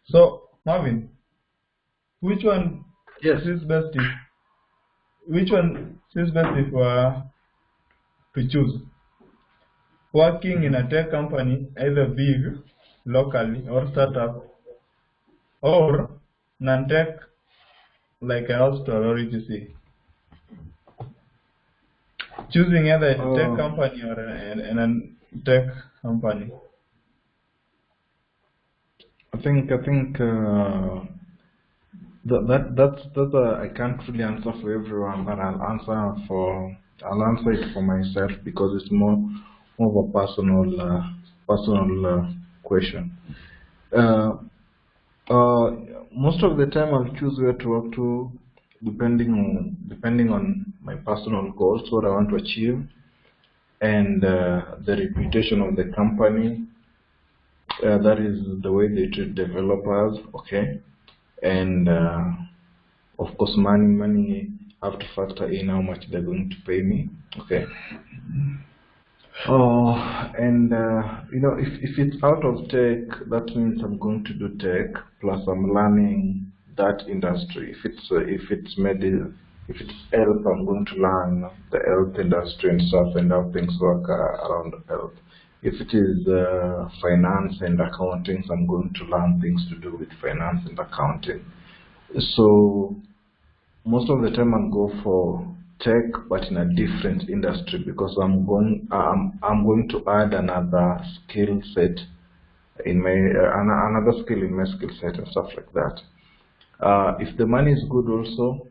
A: So Marvin, which one is best if to choose? Working in a tech company, either big, locally, or startup, or non-tech like I asked already see, choosing either a tech company or a tech company.
B: I think that's I can't really answer for everyone, but I'll answer it for myself because it's more of a personal question. Most of the time I'll choose where to work to depending on my personal goals, what I want to achieve, and the reputation of the company. That is the way they treat developers, okay? And of course, money have to factor in how much they're going to pay me, okay? And if it's out of tech, that means I'm going to do tech plus I'm learning that industry. If it's health, I'm going to learn the health industry and stuff and how things work around health. If it is finance and accounting, I'm going to learn things to do with finance and accounting. So most of the time I'll go for tech, but in a different industry because I'm going to add another skill set in my another skill in my skill set and stuff like that. If the money is good also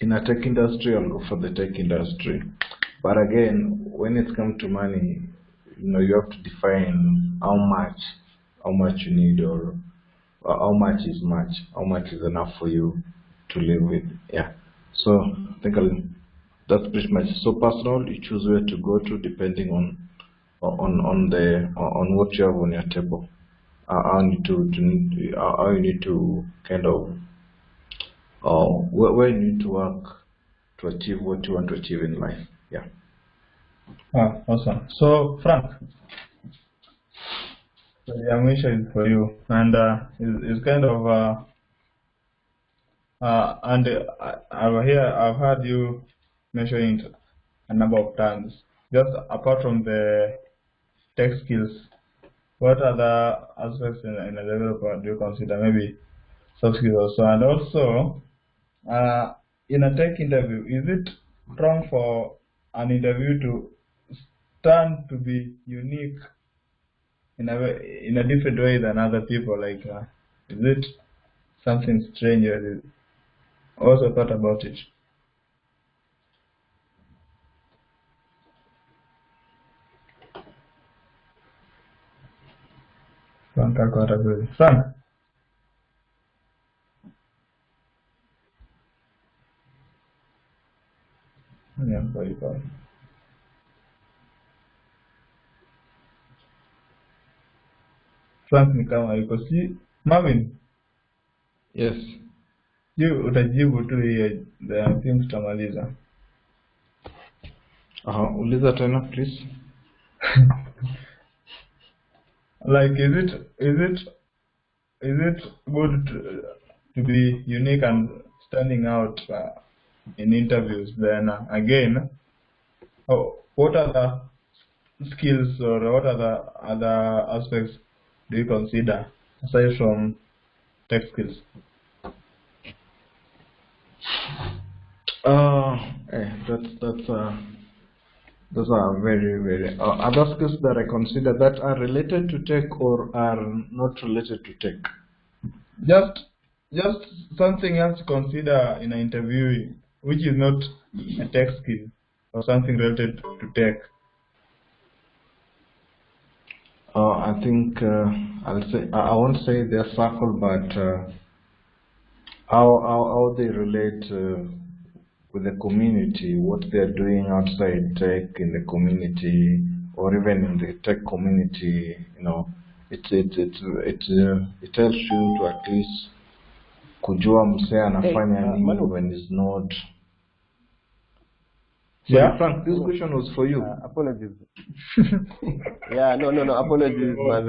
B: in a tech industry, I'll go for the tech industry. But again, when it comes to money, you have to define how much you need, or how much is enough for you to live with. Yeah. So I think that's pretty much so personal. You choose where to go to depending on what you have on your table. How you need to kind of where you need to work to achieve what you want to achieve in life. Yeah.
A: Ah, awesome. So Frank, the ambition is for you, and is kind of and I've heard you mentioning it a number of times. Just apart from the tech skills, what other aspects in a developer do you consider? Maybe soft skills also, and also in a tech interview, is it wrong for an interview to stand to be unique in a different way than other people? Like, is it something strange? Or also thought about it. Frank, Frank. Yeah, sorry, sorry. Frank ni kama yuko si Marvin.
B: Yes.
A: Utajibu tu hiyo, the things tutamaliza.
B: Uliza tena please.
A: Like, is it good to be unique and standing out in interviews? Then again, what are the skills or what are the other aspects do you consider aside from tech skills?
B: Those are very other skills that I consider that are related to tech or are not related to tech.
A: Just something else to consider in an interview, which is not a tech skill or something related to tech.
B: I think I won't say their circle, but how they relate with the community, what they're doing outside tech in the community, or even in the tech community. It tells you to at least kujua msee anafanya nini when it's not.
A: Yeah,
B: Frank, this question was for you.
D: Apologies. Yeah, no. Apologies, man.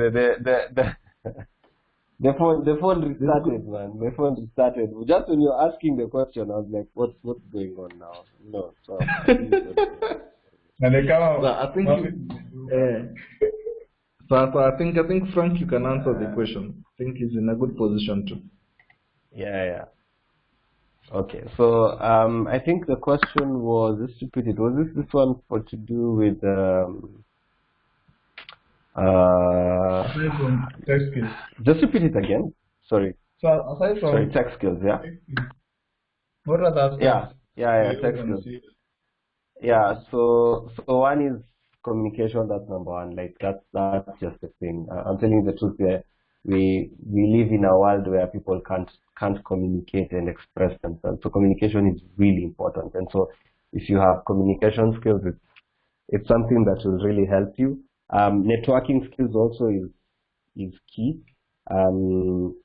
D: The phone restarted, man. The phone restarted. Just when you're asking the question, I was like, what's going on now? No, so.
B: I think Frank, you can answer the question. I think he's in a good position too.
D: Yeah. Okay, so I think the question was, just repeat it. Was this one for to do with
A: Aside from tech skills.
D: just repeat it again. Sorry,
A: So aside
D: sorry,
A: from
D: tech skills. Yeah,
A: tech skills, what are the
D: yeah,
A: aspects
D: yeah,
A: you
D: tech
A: want to
D: skills.
A: see?
D: Yeah, so one is communication. That's number one. Like that's just the thing. I'm telling you the truth. Here, we live in a world where people can't communicate and express themselves. So communication is really important. And so if you have communication skills, it's something that will really help you. Networking skills also is key. Um,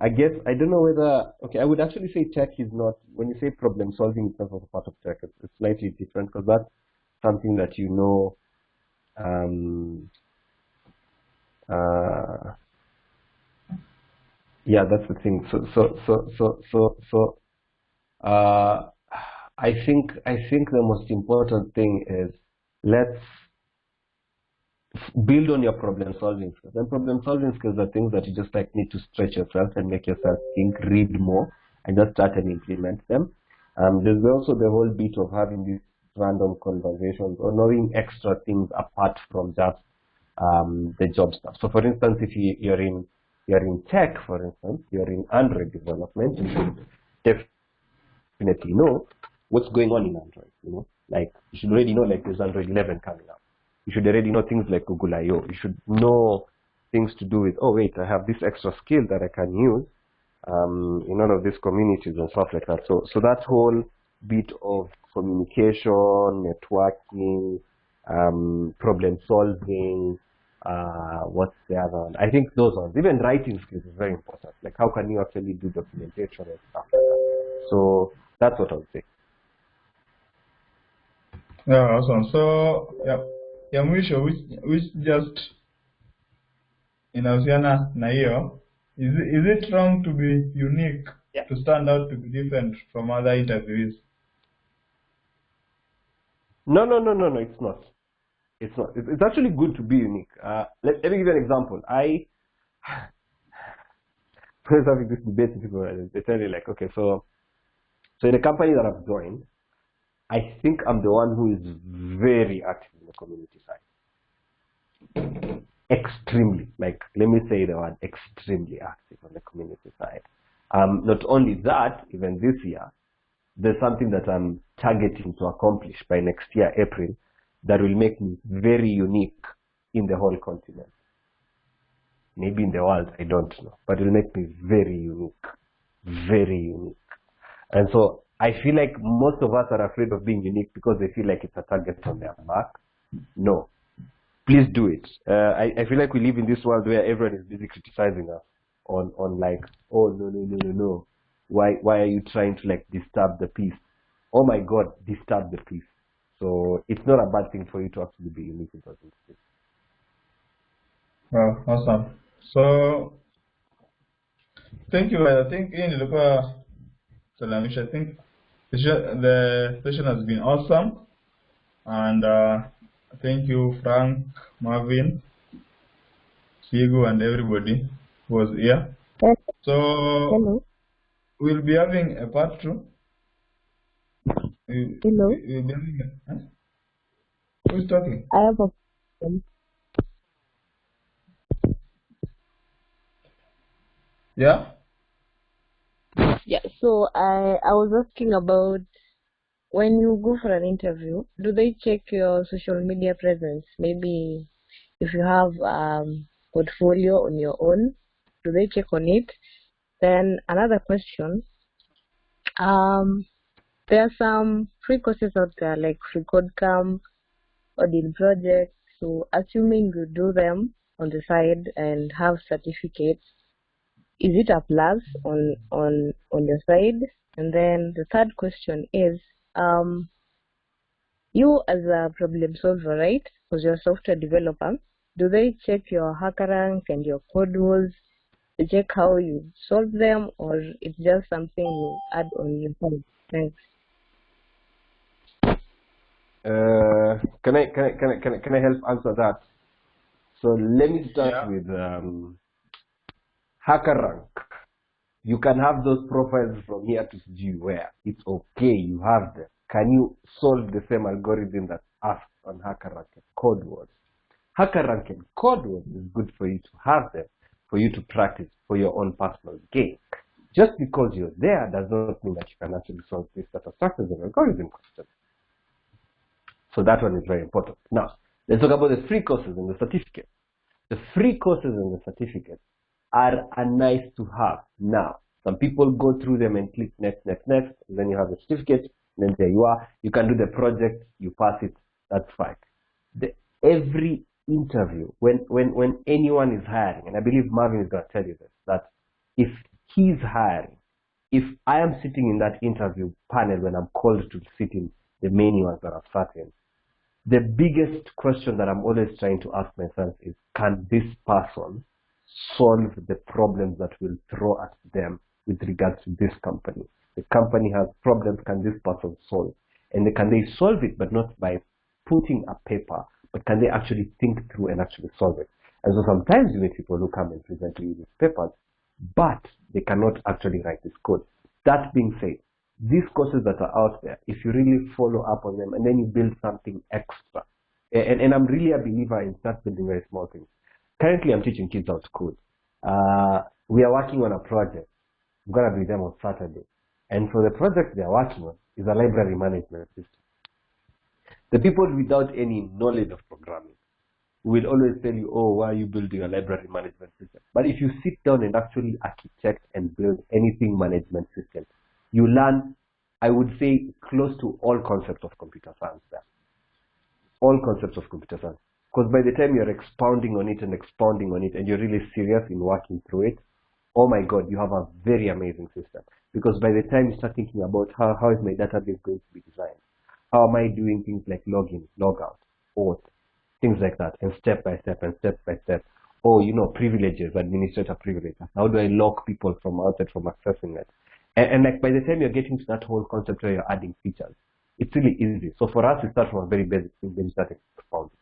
D: I guess I don't know whether okay. I would actually say tech is not when you say problem solving is not a part of tech. It's slightly different because that's something that you know. Um, uh, yeah, that's the thing. So. I think the most important thing is let's build on your problem solving skills. And problem solving skills are things that you just like need to stretch yourself and make yourself think, read more, and just start and implement them. There's also the whole bit of having these random conversations or knowing extra things apart from just the job stuff. So, for instance, if you're in tech, for instance, you're in Android development, you should definitely know what's going on in Android. Like you should already know like there's Android 11 coming up. You should already know things like Google I/O. You should know things to do with, oh wait, I have this extra skill that I can use in all of these communities and stuff like that. So that whole bit of communication, networking, problem solving, what's the other one? I think those ones. Even writing skills is very important. Like how can you actually do documentation and stuff like that. So that's what I would say.
A: Yeah, awesome. So yeah, mwisho which just inahusiana na hiyo, is it wrong to be unique,
D: Yeah.
A: to stand out, to be different from other interviewees?
D: No, it's not. It's not. It's actually good to be unique. Let me give you an example. I was having this debate with people, and they tell you like, okay, so in the company that I've joined, I think I'm the one who is very active in the community side. Extremely, like let me say the word extremely active on the community side. Not only that, even this year, there's something that I'm targeting to accomplish by next year, April, that will make me very unique in the whole continent. Maybe in the world, I don't know, but it will make me very unique, very unique. And so I feel like most of us are afraid of being unique because they feel like it's a target on their back. No, please do it. I feel like we live in this world where everyone is busy criticizing us on like, oh no. Why are you trying to like disturb the peace? Oh my God, disturb the peace. So it's not a bad thing for you to actually be unique in those instances.
A: Wow, awesome. So thank you. I think hii nilikuwa Salamish. I think the session has been awesome, and thank you, Frank, Marvin, Sigu, and everybody who was here. So
E: Hello.
A: we'll be having a part 2.
E: Hello.
A: We'll be having who's talking?
E: I have a question.
A: Yeah.
E: Yeah, so I was asking about when you go for an interview, do they check your social media presence? Maybe if you have portfolio on your own, do they check on it? Then another question, there are some free courses out there like droidconKe, Odin project. So assuming you do them on the side and have certificates, is it a plus on your side? And then the third question is, you as a problem solver, right? Because you're a software developer, do they check your hacker rank and your code rules? They check how you solve them, or it's just something you add on your side? Thanks.
D: Can I help answer that? So let me start with hacker rank. You can have those profiles from here to Sigu where. It's okay, you have them. Can you solve the same algorithm that asked on HackerRank and Code Wars? HackerRank and Code Wars is good for you to have them, for you to practice for your own personal gain. Just because you're there does not mean that you can actually solve this data structures and algorithm questions. So that one is very important. Now, let's talk about the free courses and the certificate. The free courses and the certificates are nice to have. Now, some people go through them and click next, next, next, and then you have the certificate, and then there you are. You can do the project, you pass it, that's fine. Every interview, when anyone is hiring, and I believe Marvin is going to tell you this, that if he's hiring, if I am sitting in that interview panel when I'm called to sit in the many ones that I've sat in, the biggest question that I'm always trying to ask myself is, can this person solve the problems that will throw at them with regards to this company? The company has problems, can this person solve? And can they solve it, but not by putting a paper, but can they actually think through and actually solve it? And so sometimes you meet people who come and present to you with papers, but they cannot actually write this code. That being said, these courses that are out there, if you really follow up on them and then you build something extra, and I'm really a believer in start building very small things. Currently, I'm teaching kids how to code. We are working on a project. I'm going to be with them on Saturday. And so the project they are working on is a library management system. The people without any knowledge of programming will always tell you, oh, why are you building a library management system? But if you sit down and actually architect and build anything management system, you learn, I would say, close to all concepts of computer science there. All concepts of computer science. Because by the time you're expounding on it and you're really serious in working through it, oh my God, you have a very amazing system. Because by the time you start thinking about how is my database going to be designed, how am I doing things like login, logout, auth, things like that, and step by step and step by step. Oh, you know, privileges, administrator privileges. How do I lock people from outside from accessing it? And like by the time you're getting to that whole concept where you're adding features, it's really easy. So for us, we start from a very basic thing, then we start expounding,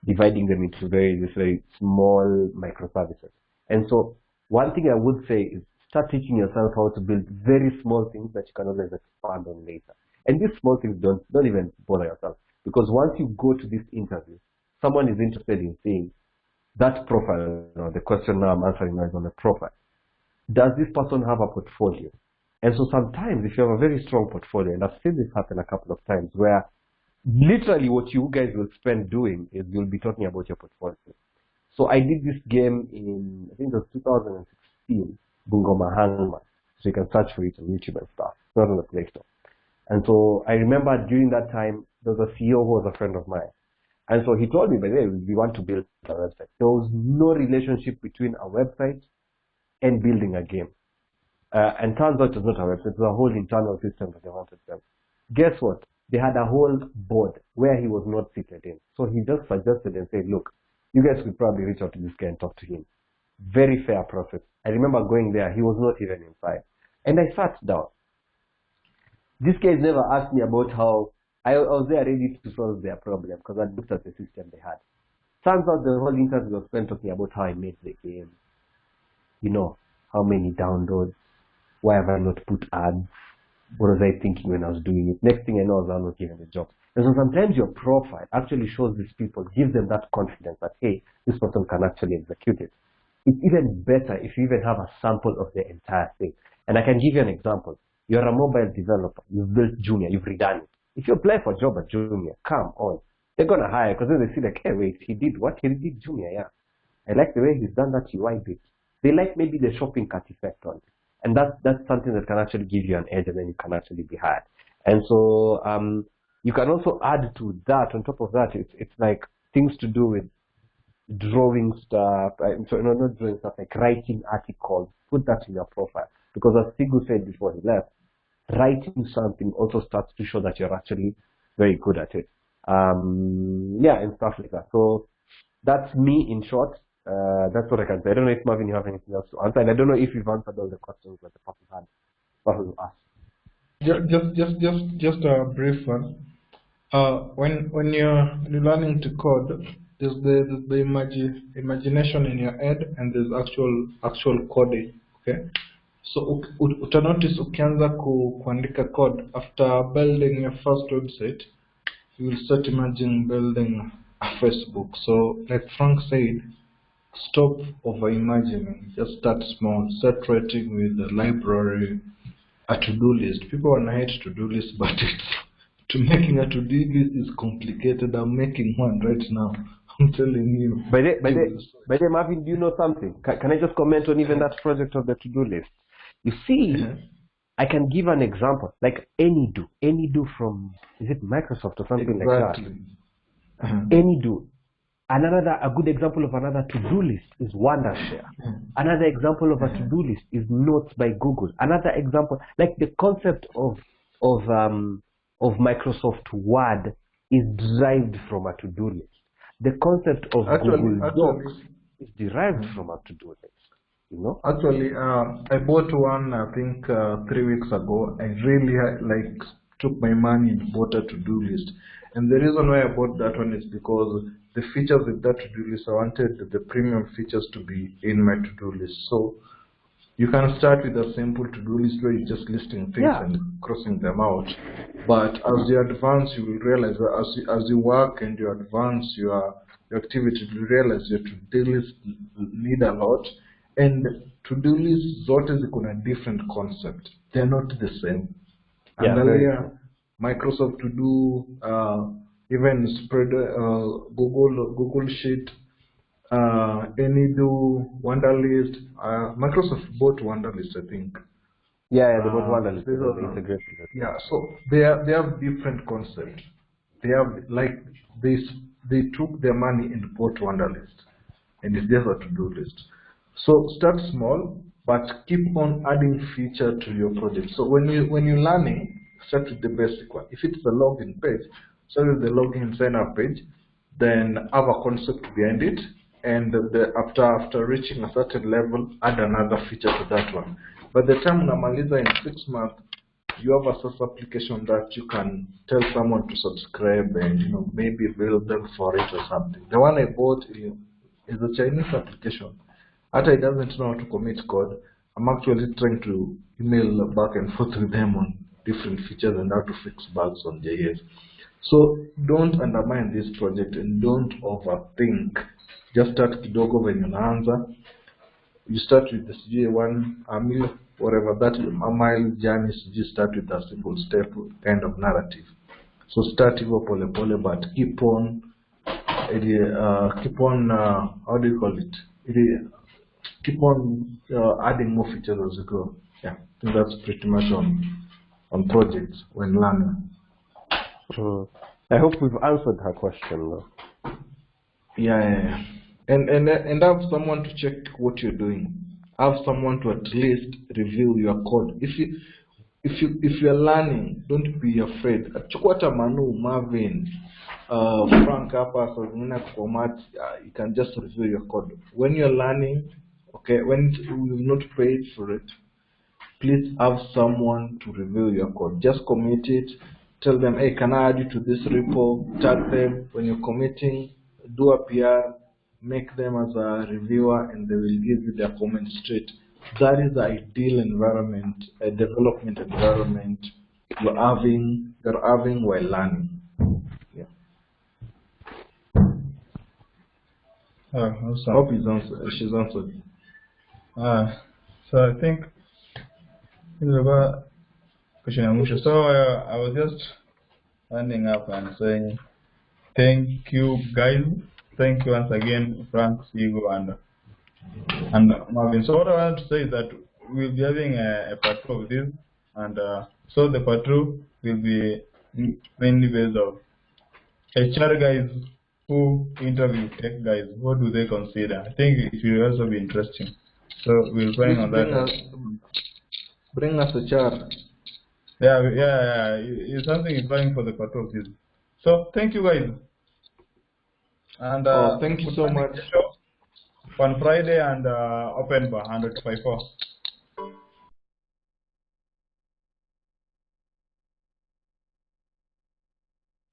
D: dividing them into these very small microservices. And so one thing I would say is start teaching yourself how to build very small things that you can always expand on later. And these small things don't even bother yourself. Because once you go to this interview, someone is interested in seeing that profile, the question now I'm answering now is on the profile. Does this person have a portfolio? And so sometimes if you have a very strong portfolio, and I've seen this happen a couple of times, where literally what you guys will spend doing is you'll be talking about your portfolio. So I did this game in, I think it was 2016, Bungoma Hangman. So you can search for it on YouTube and stuff. It's not on the Play Store. And so I remember during that time, there was a CEO who was a friend of mine. And so he told me, by the way, we want to build a website. There was no relationship between a website and building a game. And turns out it was not a website, it was a whole internal system that they wanted them. Guess what? They had a whole board where he was not seated in. So he just suggested and said, look, you guys could probably reach out to this guy and talk to him. Very fair process. I remember going there, he was not even inside. And I sat down. This guys never asked me about how I was there ready to solve their problem because I looked at the system they had. Turns out the whole interview was spent talking about how I made the game. You know, how many downloads, why have I not put ads, what was I thinking when I was doing it. Next thing I know, I was not given the job. And so sometimes your profile actually shows these people, gives them that confidence that, hey, this person can actually execute it. It's even better if you even have a sample of the entire thing. And I can give you an example. You're a mobile developer, you've built Junior, you've redone it. If you apply for a job at Junior, come on. They're going to hire because then they see like, hey, wait, he did what? He did Junior, yeah. I like the way he's done that UI bit. They like maybe the shopping cart effect on it. And that's something that can actually give you an edge and then you can actually be hired. And so you can also add to that, on top of that, it's like things to do with drawing stuff, not drawing stuff, like writing articles, put that in your profile. Because as Sigu said before he left, writing something also starts to show that you're actually very good at it. And stuff like that. So that's me in short. That's what I can say. I don't know if Marvin, you have anything else to answer, and I don't know if you've answered all the questions that the person asked.
B: Just a brief one. When you're learning to code, there's the imagination in your head, and there's actual coding. Okay. So utanotice ukianza kuandika code after building your first website, you will start imagining building a Facebook. So like Frank said, stop over imagining, just start small, start writing with the library, a to-do list. People want to hate to-do list, but to making a to-do list is complicated. I'm making one right now. I'm telling you.
D: By the Marvin, do you know something? Can I just comment on even that project of the to-do list? You see, I can give an example, like AnyDo from, is it Microsoft or something like that? AnyDo. A good example of another to-do list is Wondershare. Another example of a to-do list is Notes by Google. Another example, like the concept of Microsoft Word is derived from a to-do list. The concept of Google Docs is derived from a to-do list. You know?
B: Actually, I bought one, I think 3 weeks ago. I really took my money and bought a to-do list. And the reason why I bought that one is because the features with that to-do list, I wanted the premium features to be in my to-do list. So you can start with a simple to-do list where you're just listing things and crossing them out. But as you advance, you will realize that as you work and you advance your activity, you realize your to-do list need a lot. And to-do lists zote ziko na different concept. They're not the same. Angalia Microsoft to do even spread Google Sheet, AnyDo, Wunderlist. Microsoft bought Wunderlist, I think.
D: Yeah, they bought Wunderlist.
B: Yeah, so they have different concepts. They have they took their money and bought Wunderlist, and it's just a to-do list. So start small, but keep on adding feature to your project. So when you're learning, start with the basic one. If it's a login page, start with the login sign up page, then have a concept behind it, and after reaching a certain level, add another feature to that one. By the time unamaliza in 6 months, you have a SaaS application that you can tell someone to subscribe and maybe build them for it or something. The one I bought is a Chinese application. After it doesn't know how to commit code, I'm actually trying to email back and forth with them on different features and how to fix bugs on JS. So don't undermine this project and don't overthink. Just start kidogo when unaanza. You start with the CJ1, a mile, whatever that a mile journey. Just start with a simple step kind of narrative. So start hivyo pole pole, but keep on how do you call it? Keep on adding more features as you go. Yeah, I think that's pretty much on projects when learning.
D: I hope we've answered her question though.
B: Yeah. And have someone to check what you're doing. Have someone to at least review your code. If you're learning, don't be afraid. Chukwata Manu, Marvin, Frank hapa, so you can just review your code. When you're learning, okay, when you're not paid for it, please have someone to review your code. Just commit it. Tell them, hey, can I add you to this repo? Tag them when you're committing. Do a PR. Make them as a reviewer, and they will give you their comments straight. That is the ideal environment, a development environment you're having while learning. Yeah.
A: Awesome.
B: Hope she's answered.
A: So I think this is about question. So I was just ending up and saying thank you guys. Thank you once again, Frank, Sigu, and Marvin. So what I want to say is that we'll be having a part 2 of this, and so the part 2 will be mainly based on HR guys who interview tech guys. What do they consider? I think it will also be interesting. So we'll plan on that.
B: Bring us a chart.
A: Yeah. It's something is planning for the part 2 of this. So thank you guys. And
B: thank you so much.
A: On Friday and open by 100 to 54.